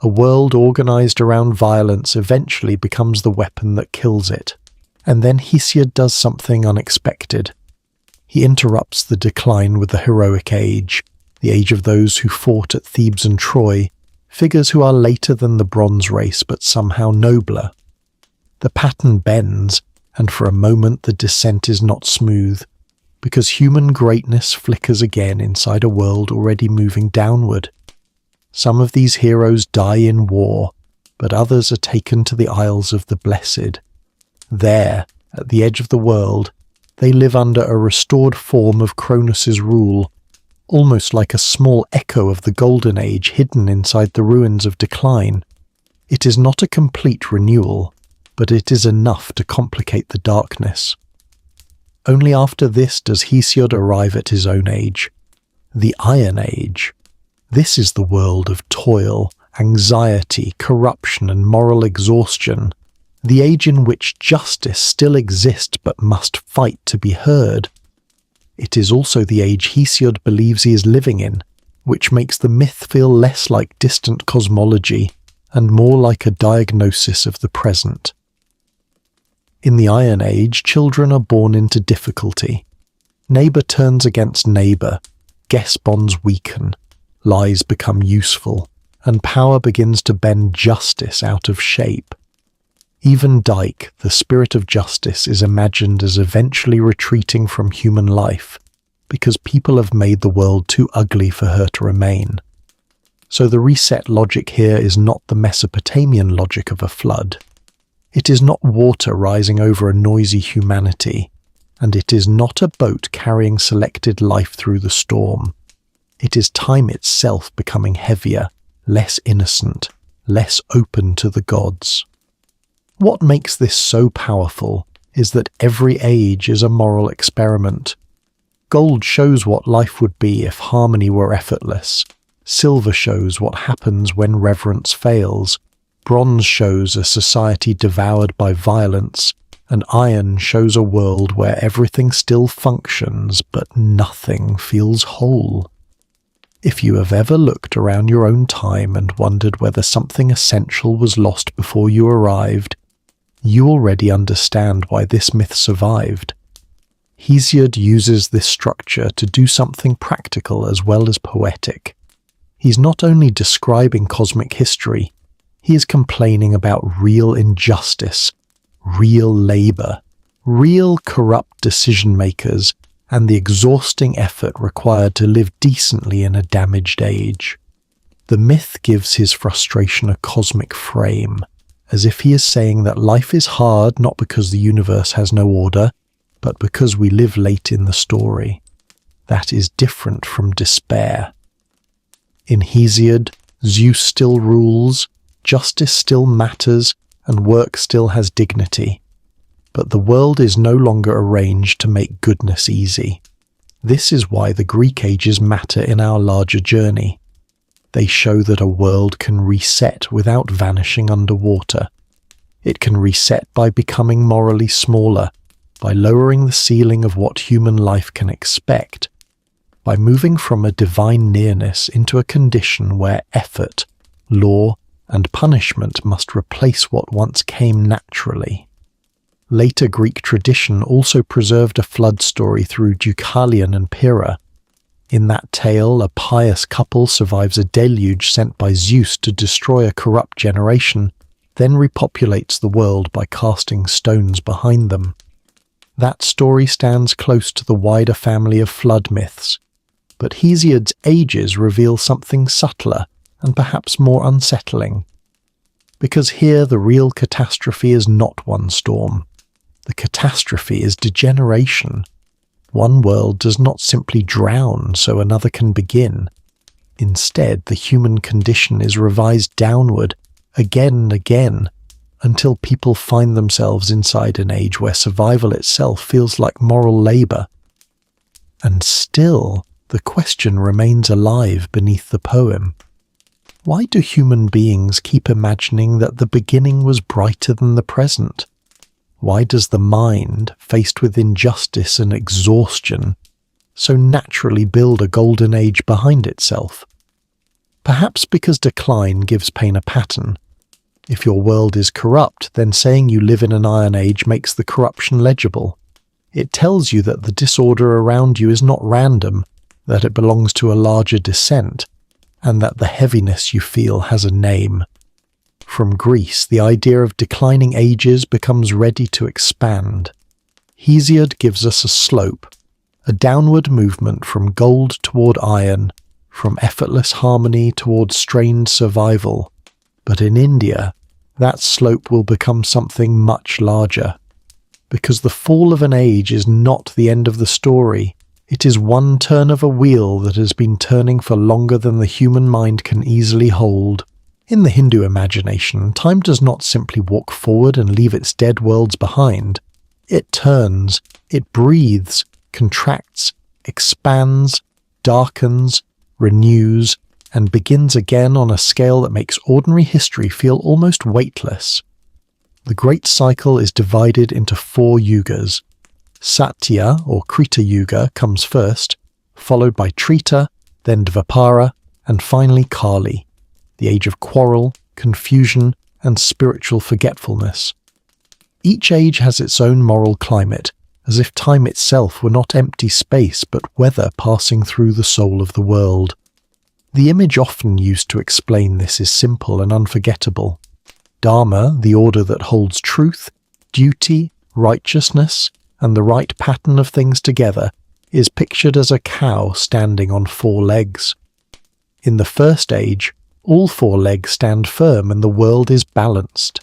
A world organized around violence eventually becomes the weapon that kills it. And then Hesiod does something unexpected. He interrupts the decline with the heroic age, the age of those who fought at Thebes and Troy, figures who are later than the Bronze race but somehow nobler. The pattern bends, and for a moment the descent is not smooth, because human greatness flickers again inside a world already moving downward. Some of these heroes die in war, but others are taken to the Isles of the Blessed. There, at the edge of the world, they live under a restored form of Cronus's rule, almost like a small echo of the Golden Age hidden inside the ruins of decline. It is not a complete renewal, but it is enough to complicate the darkness. Only after this does Hesiod arrive at his own age, the Iron Age. This is the world of toil, anxiety, corruption, and moral exhaustion, the age in which justice still exists but must fight to be heard. It is also the age Hesiod believes he is living in, which makes the myth feel less like distant cosmology and more like a diagnosis of the present. In the Iron Age, children are born into difficulty. Neighbour turns against neighbour, guess bonds weaken, lies become useful, and power begins to bend justice out of shape. Even Dyke, the spirit of justice, is imagined as eventually retreating from human life, because people have made the world too ugly for her to remain. So the reset logic here is not the Mesopotamian logic of a flood. It is not water rising over a noisy humanity, and it is not a boat carrying selected life through the storm. It is time itself becoming heavier, less innocent, less open to the gods. What makes this so powerful is that every age is a moral experiment. Gold shows what life would be if harmony were effortless. Silver shows what happens when reverence fails. Bronze shows a society devoured by violence, and iron shows a world where everything still functions but nothing feels whole. If you have ever looked around your own time and wondered whether something essential was lost before you arrived, you already understand why this myth survived. Hesiod uses this structure to do something practical as well as poetic. He's not only describing cosmic history, he is complaining about real injustice, real labour, real corrupt decision-makers, and the exhausting effort required to live decently in a damaged age. The myth gives his frustration a cosmic frame, as if he is saying that life is hard not because the universe has no order, but because we live late in the story. That is different from despair. In Hesiod, Zeus still rules, justice still matters, and work still has dignity. But the world is no longer arranged to make goodness easy. This is why the Greek ages matter in our larger journey. They show that a world can reset without vanishing underwater. It can reset by becoming morally smaller, by lowering the ceiling of what human life can expect, by moving from a divine nearness into a condition where effort, law, and punishment must replace what once came naturally. Later Greek tradition also preserved a flood story through Deucalion and Pyrrha. In that tale, a pious couple survives a deluge sent by Zeus to destroy a corrupt generation, then repopulates the world by casting stones behind them. That story stands close to the wider family of flood myths, but Hesiod's ages reveal something subtler and perhaps more unsettling. Because here the real catastrophe is not one storm. The catastrophe is degeneration. One world does not simply drown so another can begin. Instead, the human condition is revised downward again and again, until people find themselves inside an age where survival itself feels like moral labour. And still, the question remains alive beneath the poem. Why do human beings keep imagining that the beginning was brighter than the present? Why does the mind, faced with injustice and exhaustion, so naturally build a golden age behind itself? Perhaps because decline gives pain a pattern. If your world is corrupt, then saying you live in an Iron Age makes the corruption legible. It tells you that the disorder around you is not random, that it belongs to a larger descent, and that the heaviness you feel has a name. From Greece, the idea of declining ages becomes ready to expand. Hesiod gives us a slope, a downward movement from gold toward iron, from effortless harmony toward strained survival. But in India, that slope will become something much larger. Because the fall of an age is not the end of the story. It is one turn of a wheel that has been turning for longer than the human mind can easily hold. In the Hindu imagination, time does not simply walk forward and leave its dead worlds behind. It turns, it breathes, contracts, expands, darkens, renews, and begins again on a scale that makes ordinary history feel almost weightless. The great cycle is divided into 4 yugas. Satya, or Krita Yuga, comes first, followed by Treta, then Dvapara, and finally Kali, the age of quarrel, confusion, and spiritual forgetfulness. Each age has its own moral climate, as if time itself were not empty space but weather passing through the soul of the world. The image often used to explain this is simple and unforgettable. Dharma, the order that holds truth, duty, righteousness, and the right pattern of things together, is pictured as a cow standing on 4 legs. In the first age, all 4 legs stand firm and the world is balanced.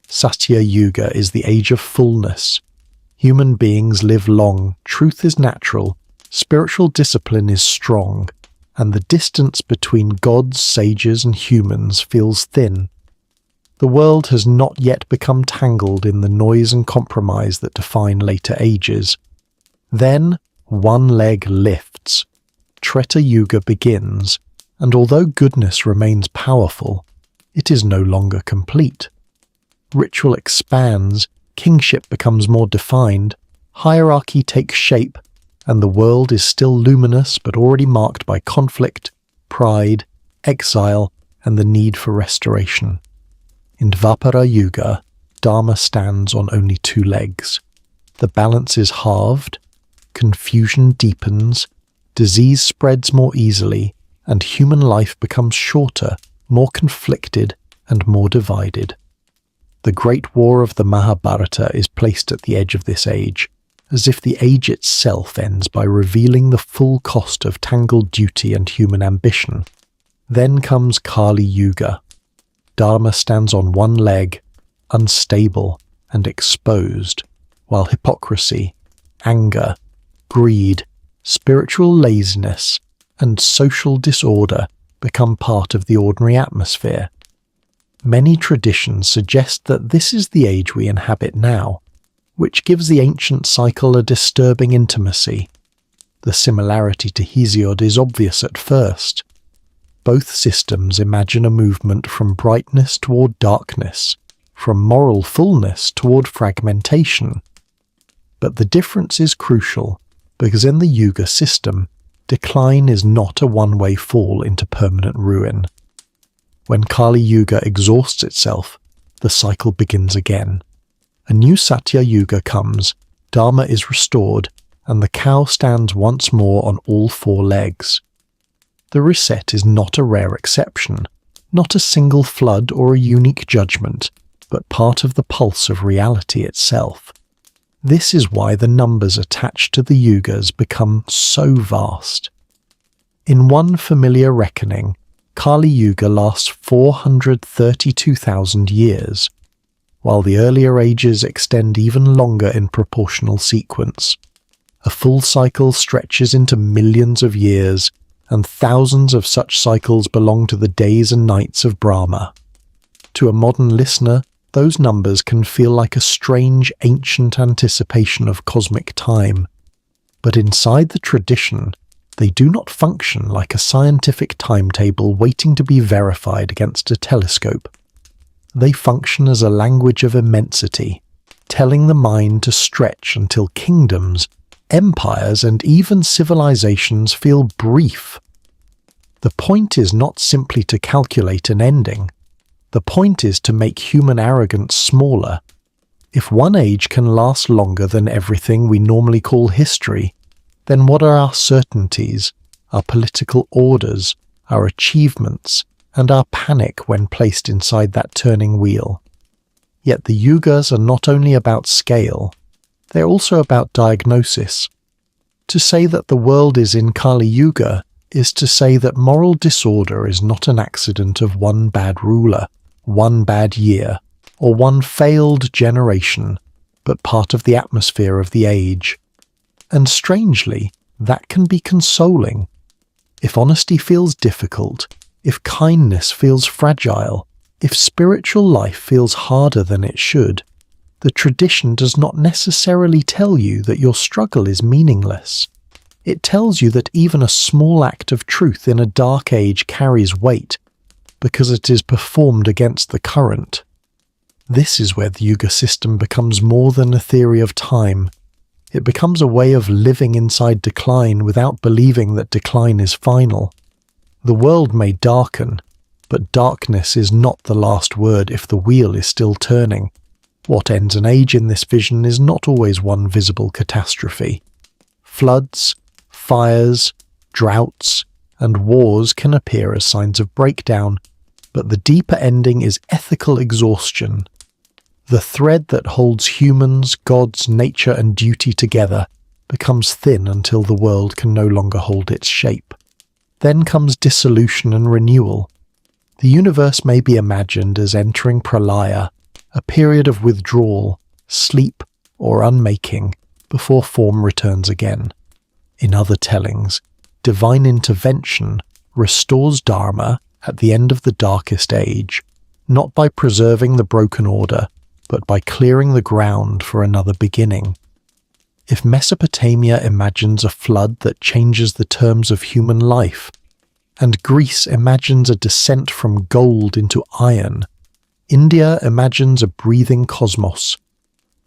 Satya Yuga is the age of fullness. Human beings live long, truth is natural, spiritual discipline is strong, and the distance between gods, sages, and humans feels thin. The world has not yet become tangled in the noise and compromise that define later ages. Then, one leg lifts. Treta Yuga begins, and although goodness remains powerful, it is no longer complete. Ritual expands, kingship becomes more defined, hierarchy takes shape, and the world is still luminous but already marked by conflict, pride, exile, and the need for restoration. In Dvapara Yuga, Dharma stands on only 2 legs. The balance is halved, confusion deepens, disease spreads more easily, and human life becomes shorter, more conflicted, and more divided. The great war of the Mahabharata is placed at the edge of this age, as if the age itself ends by revealing the full cost of tangled duty and human ambition. Then comes Kali Yuga. Dharma stands on 1 leg, unstable and exposed, while hypocrisy, anger, greed, spiritual laziness, and social disorder become part of the ordinary atmosphere. Many traditions suggest that this is the age we inhabit now, which gives the ancient cycle a disturbing intimacy. The similarity to Hesiod is obvious at first. Both systems imagine a movement from brightness toward darkness, from moral fullness toward fragmentation. But the difference is crucial, because in the Yuga system, decline is not a one-way fall into permanent ruin. When Kali Yuga exhausts itself, the cycle begins again. A new Satya Yuga comes, Dharma is restored, and the cow stands once more on all four legs. The reset is not a rare exception, not a single flood or a unique judgment, but part of the pulse of reality itself. This is why the numbers attached to the Yugas become so vast. In one familiar reckoning, Kali Yuga lasts 432,000 years, while the earlier ages extend even longer in proportional sequence. A full cycle stretches into millions of years, and thousands of such cycles belong to the days and nights of Brahma. To a modern listener, those numbers can feel like a strange ancient anticipation of cosmic time, but inside the tradition, they do not function like a scientific timetable waiting to be verified against a telescope. They function as a language of immensity, telling the mind to stretch until kingdoms, empires, and even civilizations feel brief. The point is not simply to calculate an ending. The point is to make human arrogance smaller. If one age can last longer than everything we normally call history, then what are our certainties, our political orders, our achievements, and our panic when placed inside that turning wheel? Yet the Yugas are not only about scale, they're also about diagnosis. To say that the world is in Kali Yuga is to say that moral disorder is not an accident of one bad ruler, one bad year, or one failed generation, but part of the atmosphere of the age. And strangely, that can be consoling. If honesty feels difficult, if kindness feels fragile, if spiritual life feels harder than it should, the tradition does not necessarily tell you that your struggle is meaningless. It tells you that even a small act of truth in a dark age carries weight, because it is performed against the current. This is where the Yuga system becomes more than a theory of time. It becomes a way of living inside decline without believing that decline is final. The world may darken, but darkness is not the last word if the wheel is still turning. What ends an age in this vision is not always one visible catastrophe. Floods, fires, droughts, and wars can appear as signs of breakdown, but the deeper ending is ethical exhaustion. The thread that holds humans, gods, nature, and duty together becomes thin until the world can no longer hold its shape. Then comes dissolution and renewal. The universe may be imagined as entering pralaya, a period of withdrawal, sleep, or unmaking, before form returns again. In other tellings, divine intervention restores Dharma at the end of the darkest age, not by preserving the broken order, but by clearing the ground for another beginning. If Mesopotamia imagines a flood that changes the terms of human life, and Greece imagines a descent from gold into iron, India imagines a breathing cosmos.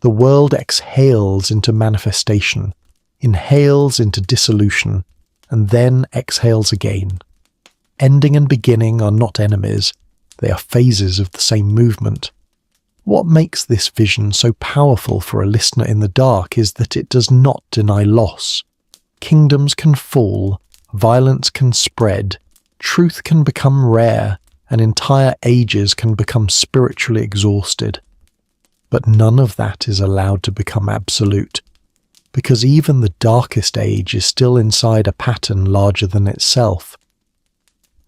The world exhales into manifestation, inhales into dissolution, and then exhales again. Ending and beginning are not enemies, they are phases of the same movement. What makes this vision so powerful for a listener in the dark is that it does not deny loss. Kingdoms can fall, violence can spread, truth can become rare, and entire ages can become spiritually exhausted. But none of that is allowed to become absolute, because even the darkest age is still inside a pattern larger than itself.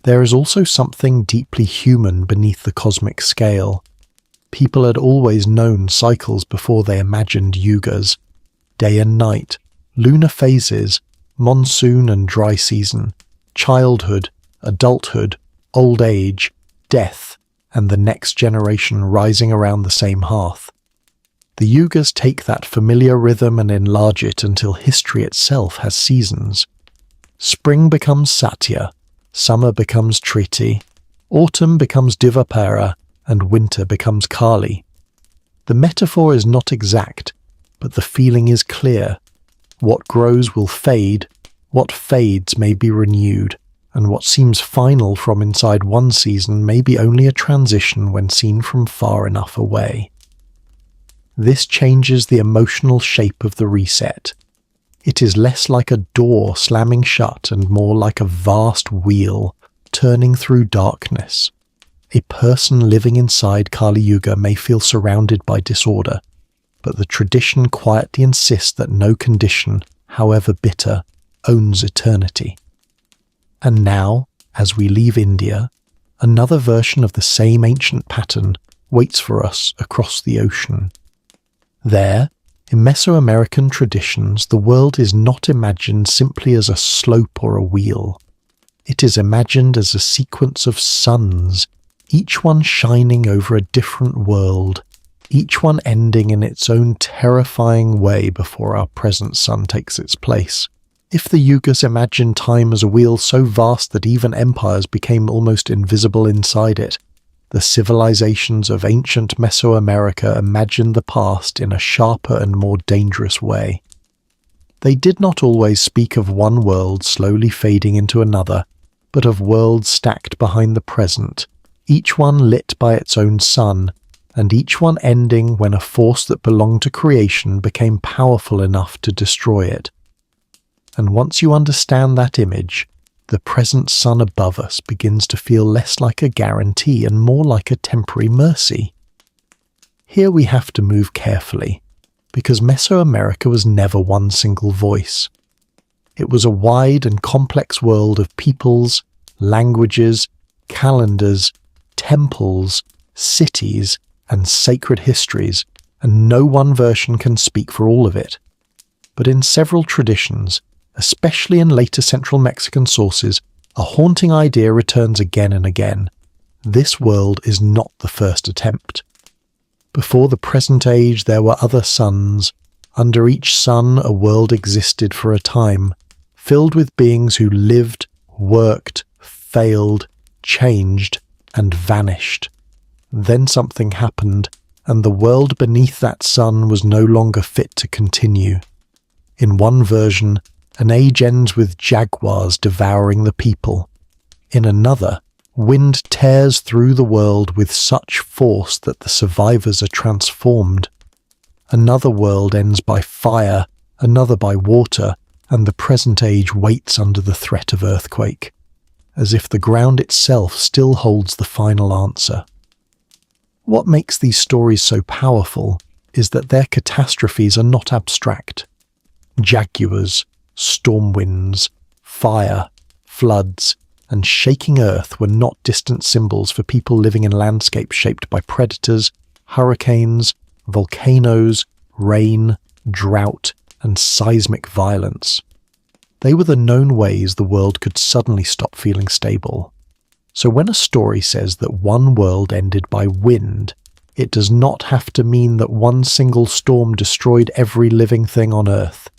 There is also something deeply human beneath the cosmic scale. People had always known cycles before they imagined yugas. Day and night, lunar phases, monsoon and dry season, childhood, adulthood, old age, death, and the next generation rising around the same hearth. The Yugas take that familiar rhythm and enlarge it until history itself has seasons. Spring becomes Satya, summer becomes Triti, autumn becomes Divapara, and winter becomes Kali. The metaphor is not exact, but the feeling is clear. What grows will fade, what fades may be renewed, and what seems final from inside one season may be only a transition when seen from far enough away. This changes the emotional shape of the reset. It is less like a door slamming shut and more like a vast wheel turning through darkness. A person living inside Kali Yuga may feel surrounded by disorder, but the tradition quietly insists that no condition, however bitter, owns eternity. And now, as we leave India, another version of the same ancient pattern waits for us across the ocean. There, in Mesoamerican traditions, the world is not imagined simply as a slope or a wheel. It is imagined as a sequence of suns, each one shining over a different world, each one ending in its own terrifying way before our present sun takes its place. If the Yugas imagined time as a wheel so vast that even empires became almost invisible inside it, the civilizations of ancient Mesoamerica imagined the past in a sharper and more dangerous way. They did not always speak of one world slowly fading into another, but of worlds stacked behind the present, each one lit by its own sun, and each one ending when a force that belonged to creation became powerful enough to destroy it. And once you understand that image, the present sun above us begins to feel less like a guarantee and more like a temporary mercy. Here we have to move carefully, because Mesoamerica was never one single voice. It was a wide and complex world of peoples, languages, calendars, temples, cities, and sacred histories, and no one version can speak for all of it. But in several traditions, especially in later Central Mexican sources, a haunting idea returns again and again. This world is not the first attempt. Before the present age there were other suns. Under each sun a world existed for a time, filled with beings who lived, worked, failed, changed, and vanished. Then something happened, and the world beneath that sun was no longer fit to continue. In one version, an age ends with jaguars devouring the people. In another, wind tears through the world with such force that the survivors are transformed. Another world ends by fire, another by water, and the present age waits under the threat of earthquake, as if the ground itself still holds the final answer. What makes these stories so powerful is that their catastrophes are not abstract. Jaguars, storm winds, fire, floods, and shaking earth were not distant symbols for people living in landscapes shaped by predators, hurricanes, volcanoes, rain, drought, and seismic violence. They were the known ways the world could suddenly stop feeling stable. So when a story says that one world ended by wind, it does not have to mean that one single storm destroyed every living thing on Earth.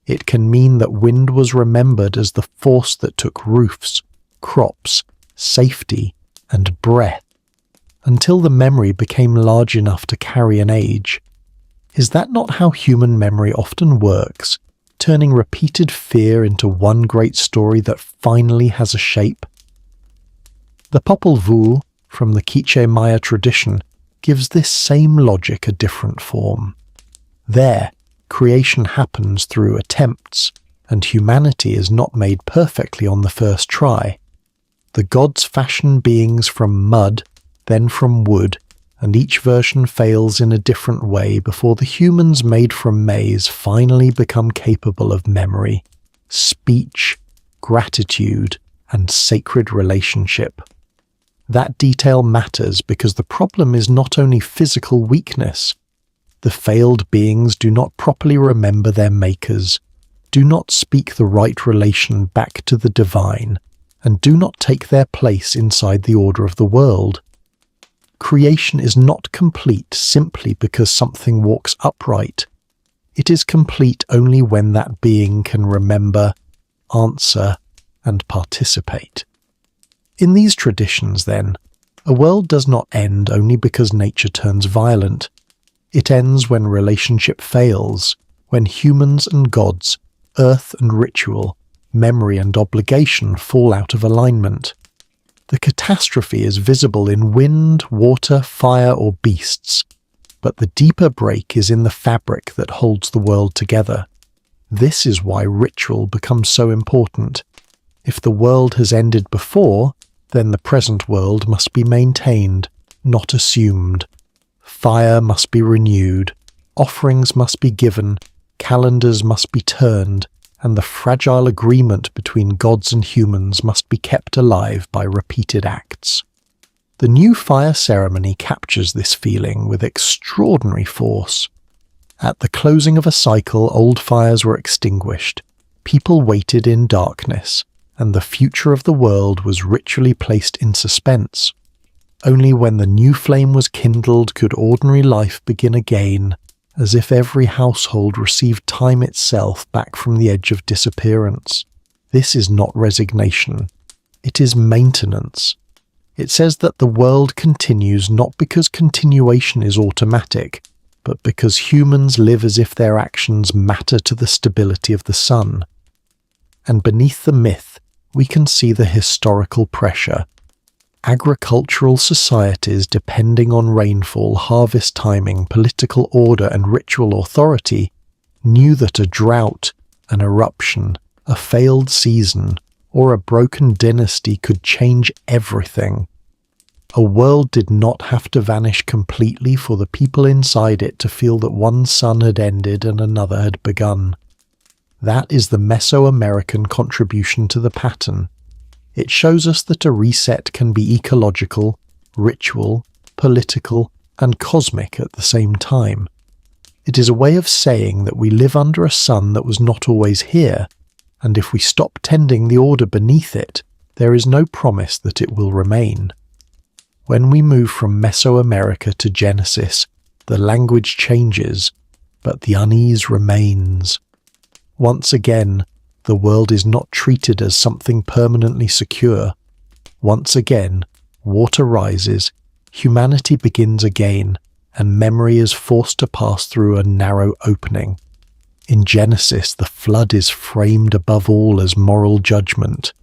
It can mean that wind was remembered as the force that took roofs, crops, safety, and breath, until the memory became large enough to carry an age. Is that not how human memory often works, turning repeated fear into one great story that finally has a shape? The Popol Vuh, from the Quiche Maya tradition, gives this same logic a different form. There, creation happens through attempts, and humanity is not made perfectly on the first try. The gods fashion beings from mud, then from wood, and each version fails in a different way before the humans made from maize finally become capable of memory, speech, gratitude, and sacred relationship. That detail matters because the problem is not only physical weakness. The failed beings do not properly remember their makers, do not speak the right relation back to the divine, and do not take their place inside the order of the world. Creation is not complete simply because something walks upright. It is complete only when that being can remember, answer, and participate. In these traditions, then, a world does not end only because nature turns violent. It ends when relationship fails, when humans and gods, earth and ritual, memory and obligation fall out of alignment. The catastrophe is visible in wind, water, fire, or beasts, but the deeper break is in the fabric that holds the world together. This is why ritual becomes so important. If the world has ended before, then the present world must be maintained, not assumed. Fire must be renewed, offerings must be given, calendars must be turned, and the fragile agreement between gods and humans must be kept alive by repeated acts. The new fire ceremony captures this feeling with extraordinary force. At the closing of a cycle, old fires were extinguished, people waited in darkness, and the future of the world was ritually placed in suspense. Only when the new flame was kindled could ordinary life begin again, as if every household received time itself back from the edge of disappearance. This is not resignation. It is maintenance. It says that the world continues not because continuation is automatic, but because humans live as if their actions matter to the stability of the sun. And beneath the myth, we can see the historical pressure. Agricultural societies depending on rainfall, harvest timing, political order, and ritual authority knew that a drought, an eruption, a failed season, or a broken dynasty could change everything. A world did not have to vanish completely for the people inside it to feel that one sun had ended and another had begun. That is the Mesoamerican contribution to the pattern. It shows us that a reset can be ecological, ritual, political, and cosmic at the same time. It is a way of saying that we live under a sun that was not always here, and if we stop tending the order beneath it, there is no promise that it will remain. When we move from Mesoamerica to Genesis, the language changes, but the unease remains. Once again, the world is not treated as something permanently secure. Once again, water rises, humanity begins again, and memory is forced to pass through a narrow opening. In Genesis, the flood is framed above all as moral judgment.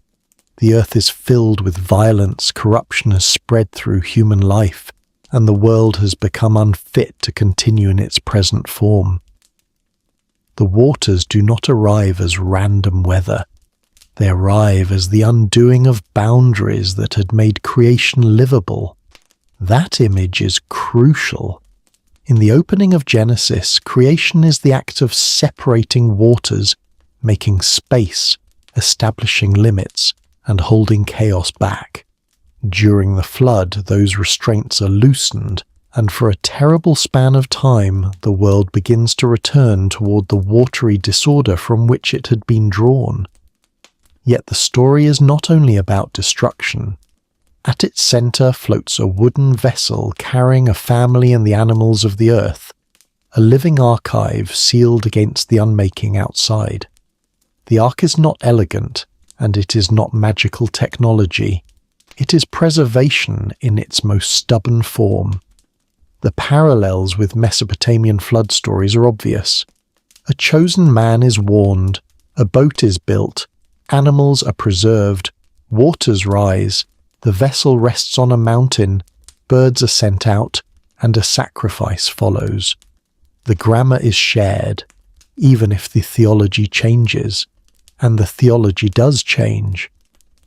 The earth is filled with violence, corruption has spread through human life, and the world has become unfit to continue in its present form. The waters do not arrive as random weather. They arrive as the undoing of boundaries that had made creation livable. That image is crucial. In the opening of Genesis, creation is the act of separating waters, making space, establishing limits, and holding chaos back. During the flood, those restraints are loosened, and for a terrible span of time, the world begins to return toward the watery disorder from which it had been drawn. Yet the story is not only about destruction. At its center floats a wooden vessel carrying a family and the animals of the earth, a living archive sealed against the unmaking outside. The ark is not elegant, and it is not magical technology. It is preservation in its most stubborn form. The parallels with Mesopotamian flood stories are obvious. A chosen man is warned, a boat is built, animals are preserved, waters rise, the vessel rests on a mountain, birds are sent out, and a sacrifice follows. The grammar is shared, even if the theology changes, and the theology does change.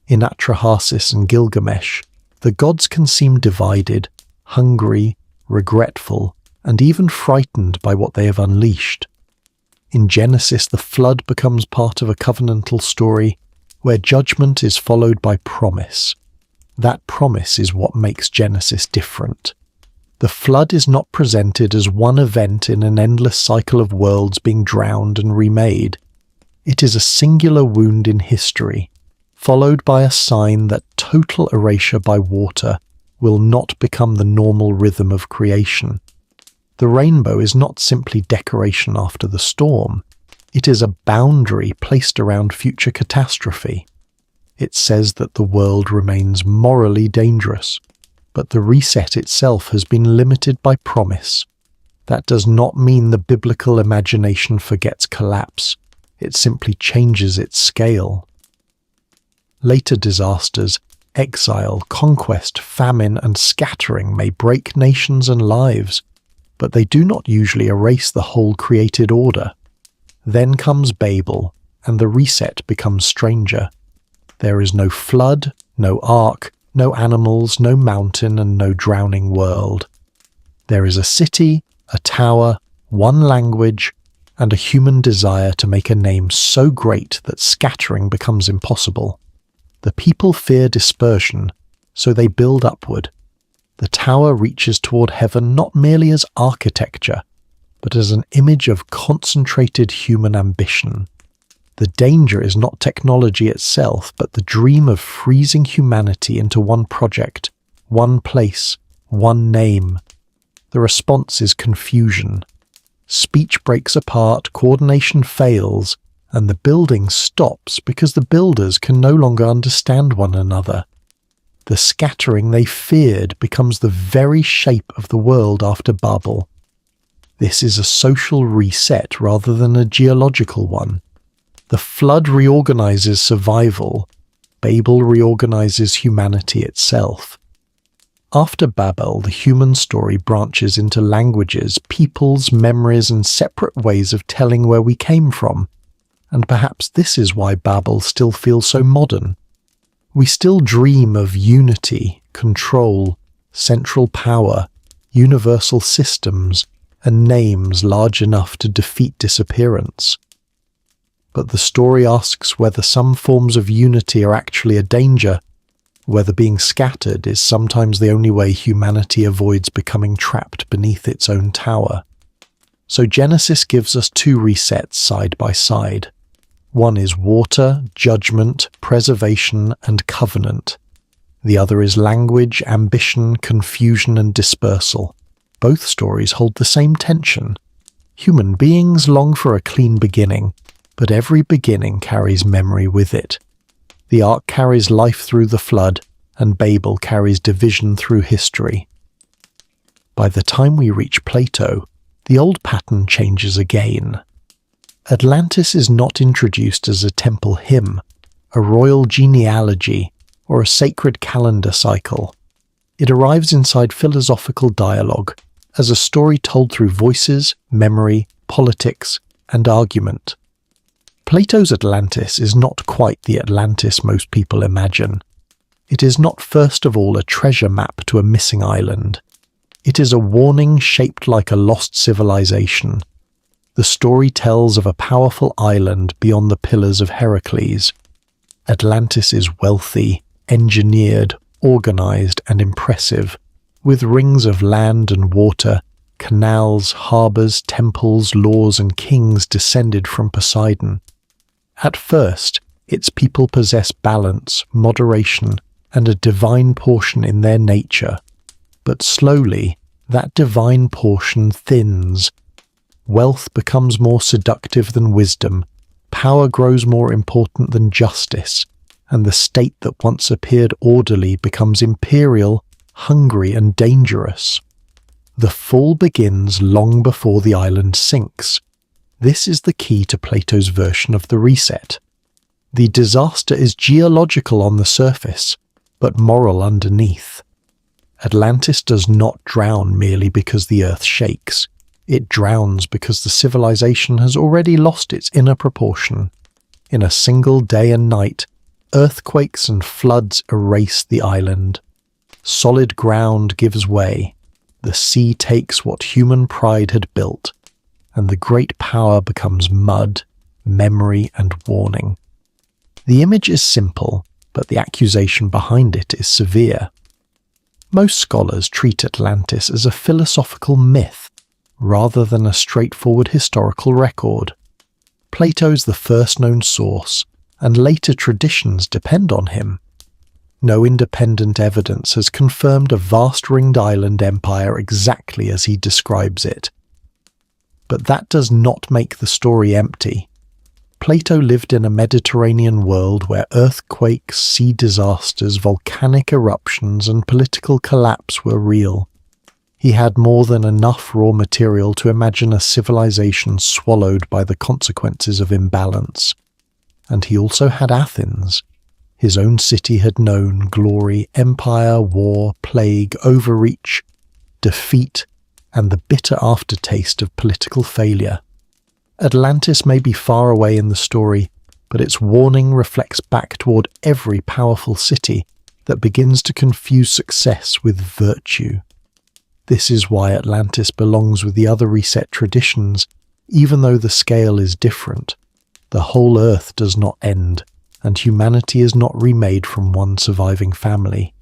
In Atrahasis and Gilgamesh, the gods can seem divided, hungry, regretful, and even frightened by what they have unleashed. In Genesis, the flood becomes part of a covenantal story where judgment is followed by promise. That promise is what makes Genesis different. The flood is not presented as one event in an endless cycle of worlds being drowned and remade. It is a singular wound in history, followed by a sign that total erasure by water will not become the normal rhythm of creation. The rainbow is not simply decoration after the storm. It is a boundary placed around future catastrophe. It says that the world remains morally dangerous, but the reset itself has been limited by promise. That does not mean the biblical imagination forgets collapse. It simply changes its scale. Later disasters, exile, conquest, famine, and scattering may break nations and lives, but they do not usually erase the whole created order. Then comes Babel, and the reset becomes stranger. There is no flood, no ark, no animals, no mountain, and no drowning world. There is a city, a tower, one language, and a human desire to make a name so great that scattering becomes impossible. The people fear dispersion, so they build upward. The tower reaches toward heaven not merely as architecture, but as an image of concentrated human ambition. The danger is not technology itself, but the dream of freezing humanity into one project, one place, one name. The response is confusion. Speech breaks apart, coordination fails, and the building stops because the builders can no longer understand one another. The scattering they feared becomes the very shape of the world after Babel. This is a social reset rather than a geological one. The flood reorganizes survival. Babel reorganizes humanity itself. After Babel, the human story branches into languages, peoples, memories, and separate ways of telling where we came from. And perhaps this is why Babel still feels so modern. We still dream of unity, control, central power, universal systems, and names large enough to defeat disappearance. But the story asks whether some forms of unity are actually a danger, whether being scattered is sometimes the only way humanity avoids becoming trapped beneath its own tower. So Genesis gives us two resets side by side. One is water, judgment, preservation, and covenant. The other is language, ambition, confusion, and dispersal. Both stories hold the same tension. Human beings long for a clean beginning, but every beginning carries memory with it. The ark carries life through the flood, and Babel carries division through history. By the time we reach Plato, the old pattern changes again. Atlantis is not introduced as a temple hymn, a royal genealogy, or a sacred calendar cycle. It arrives inside philosophical dialogue, as a story told through voices, memory, politics, and argument. Plato's Atlantis is not quite the Atlantis most people imagine. It is not first of all a treasure map to a missing island. It is a warning shaped like a lost civilization. The story tells of a powerful island beyond the pillars of Heracles. Atlantis is wealthy, engineered, organized, and impressive, with rings of land and water, canals, harbors, temples, laws, and kings descended from Poseidon. At first, its people possess balance, moderation, and a divine portion in their nature. But slowly, that divine portion thins. Wealth becomes more seductive than wisdom, power grows more important than justice, and the state that once appeared orderly becomes imperial, hungry, and dangerous. The fall begins long before the island sinks. This is the key to Plato's version of the reset. The disaster is geological on the surface, but moral underneath. Atlantis does not drown merely because the earth shakes. It drowns because the civilization has already lost its inner proportion. In a single day and night, earthquakes and floods erase the island. Solid ground gives way. The sea takes what human pride had built, and the great power becomes mud, memory, and warning. The image is simple, but the accusation behind it is severe. Most scholars treat Atlantis as a philosophical myth, rather than a straightforward historical record. Plato's the first known source, and later traditions depend on him. No independent evidence has confirmed a vast ringed island empire exactly as he describes it. But that does not make the story empty. Plato lived in a Mediterranean world where earthquakes, sea disasters, volcanic eruptions, and political collapse were real. He had more than enough raw material to imagine a civilization swallowed by the consequences of imbalance. And he also had Athens. His own city had known glory, empire, war, plague, overreach, defeat, and the bitter aftertaste of political failure. Atlantis may be far away in the story, but its warning reflects back toward every powerful city that begins to confuse success with virtue. This is why Atlantis belongs with the other reset traditions, even though the scale is different. The whole Earth does not end, and humanity is not remade from one surviving family.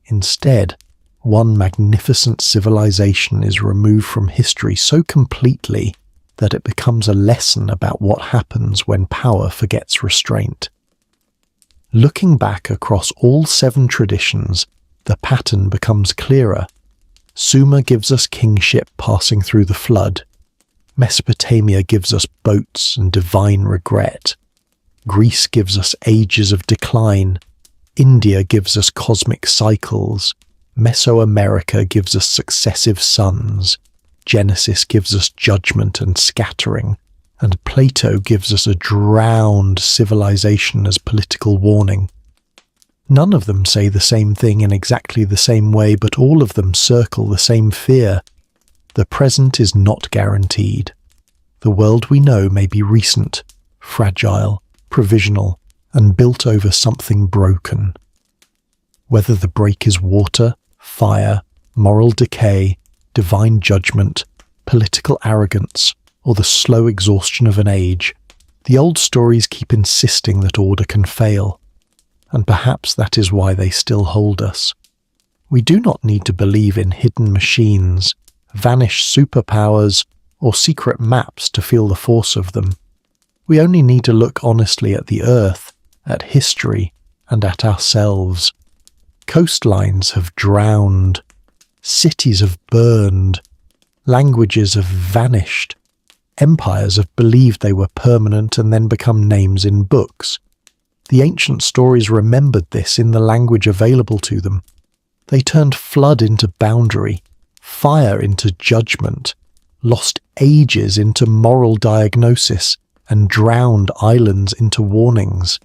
Instead, one magnificent civilization is removed from history so completely that it becomes a lesson about what happens when power forgets restraint. Looking back across all 7 traditions, the pattern becomes clearer. Sumer gives us kingship passing through the flood. Mesopotamia gives us boats and divine regret. Greece gives us ages of decline. India gives us cosmic cycles. Mesoamerica gives us successive suns. Genesis gives us judgment and scattering, and Plato gives us a drowned civilization as political warning. None of them say the same thing in exactly the same way, but all of them circle the same fear. The present is not guaranteed. The world we know may be recent, fragile, provisional, and built over something broken. Whether the break is water, fire, moral decay, divine judgment, political arrogance, or the slow exhaustion of an age, the old stories keep insisting that order can fail, and perhaps that is why they still hold us. We do not need to believe in hidden machines, vanished superpowers, or secret maps to feel the force of them. We only need to look honestly at the earth, at history, and at ourselves. Coastlines have drowned. Cities have burned, languages have vanished, empires have believed they were permanent and then become names in books. The ancient stories remembered this in the language available to them. They turned flood into boundary, fire into judgment, lost ages into moral diagnosis, and drowned islands into warnings.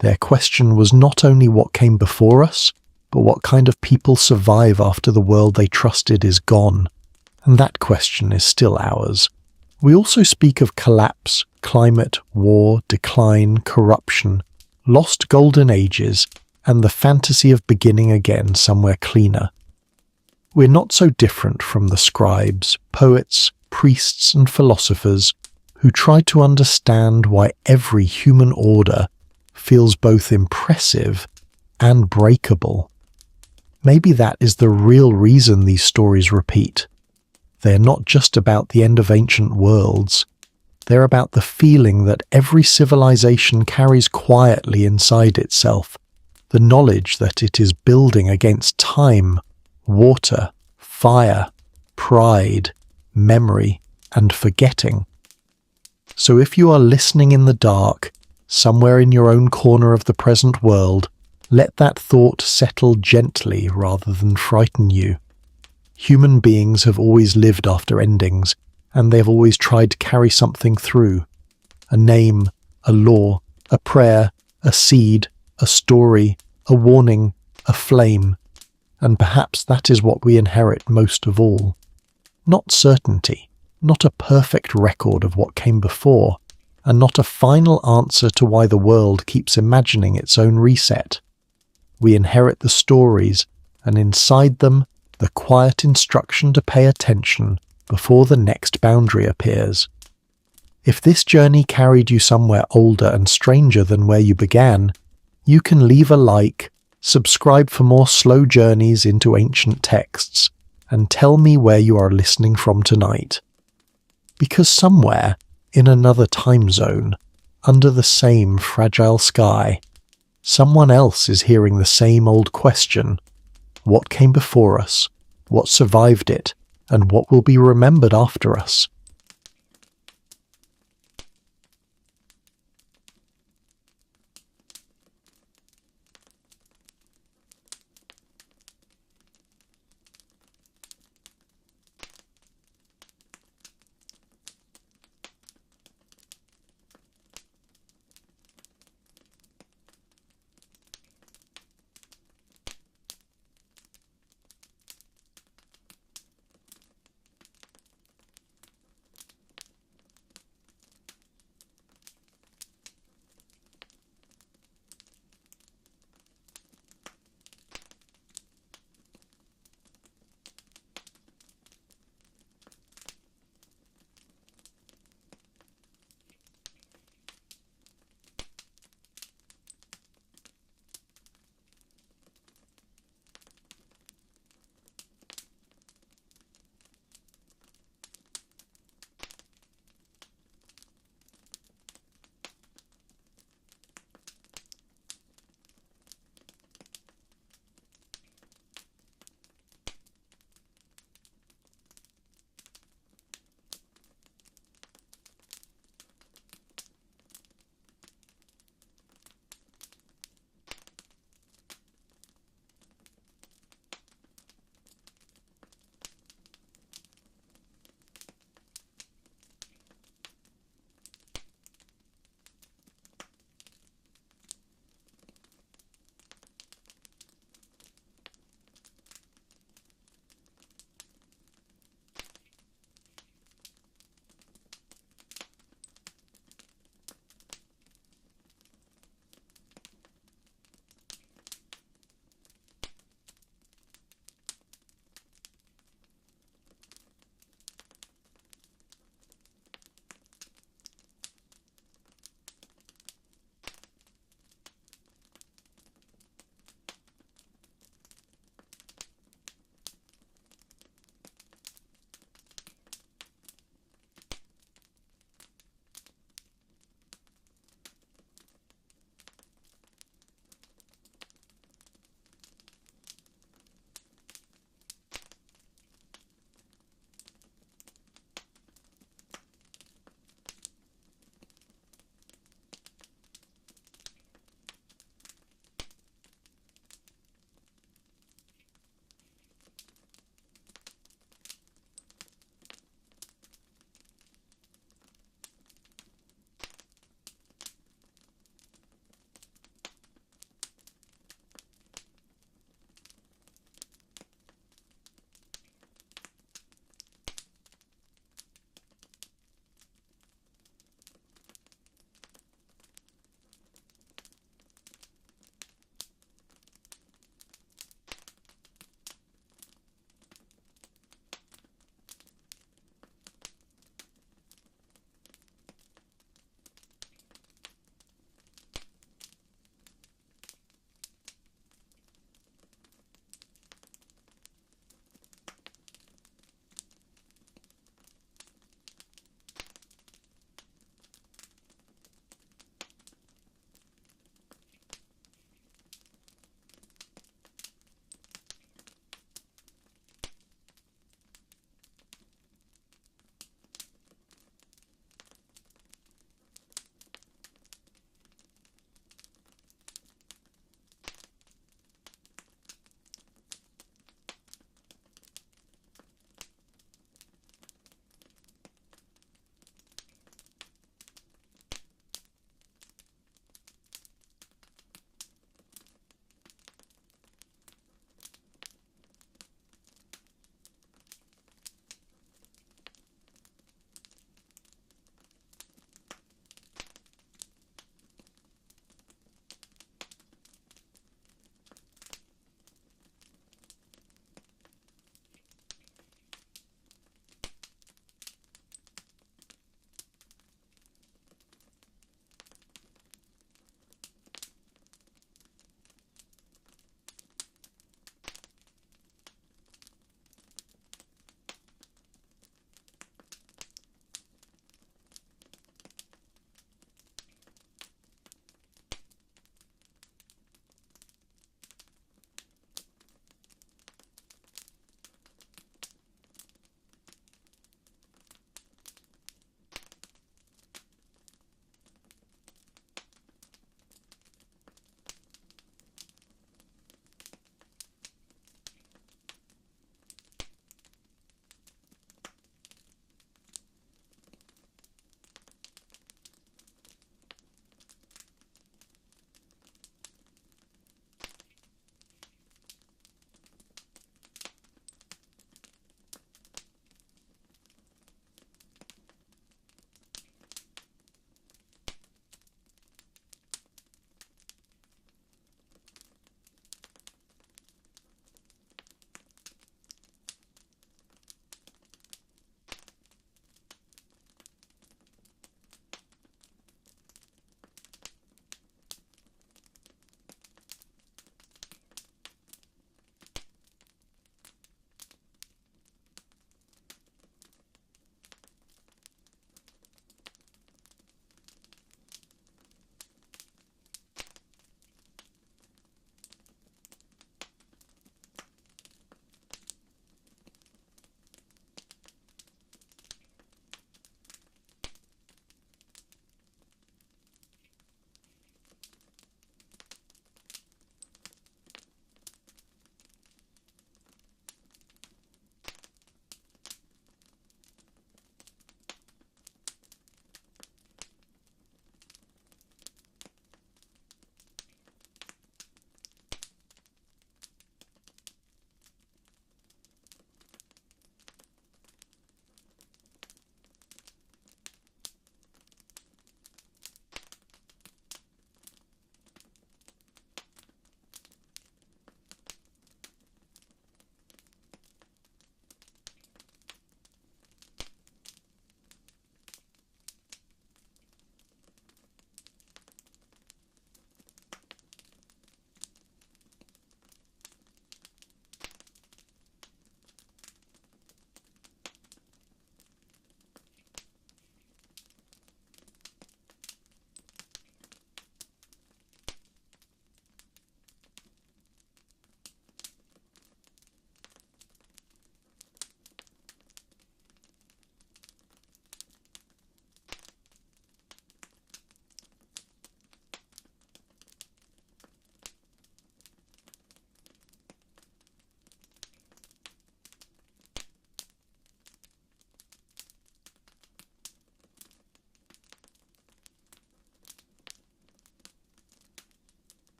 Their question was not only what came before us, but what kind of people survive after the world they trusted is gone? And that question is still ours. We also speak of collapse, climate, war, decline, corruption, lost golden ages, and the fantasy of beginning again somewhere cleaner. We're not so different from the scribes, poets, priests, and philosophers who try to understand why every human order feels both impressive and breakable. Maybe that is the real reason these stories repeat. They're not just about the end of ancient worlds. They're about the feeling that every civilization carries quietly inside itself, the knowledge that it is building against time, water, fire, pride, memory, and forgetting. So if you are listening in the dark, somewhere in your own corner of the present world, let that thought settle gently rather than frighten you. Human beings have always lived after endings, and they have always tried to carry something through. A name, a law, a prayer, a seed, a story, a warning, a flame. And perhaps that is what we inherit most of all. Not certainty, not a perfect record of what came before, and not a final answer to why the world keeps imagining its own reset. We inherit the stories, and inside them, the quiet instruction to pay attention before the next boundary appears. If this journey carried you somewhere older and stranger than where you began, you can leave a like, subscribe for more slow journeys into ancient texts, and tell me where you are listening from tonight. Because somewhere, in another time zone, under the same fragile sky, Someone else is hearing the same old question. What came before us? What survived it? And what will be remembered after us?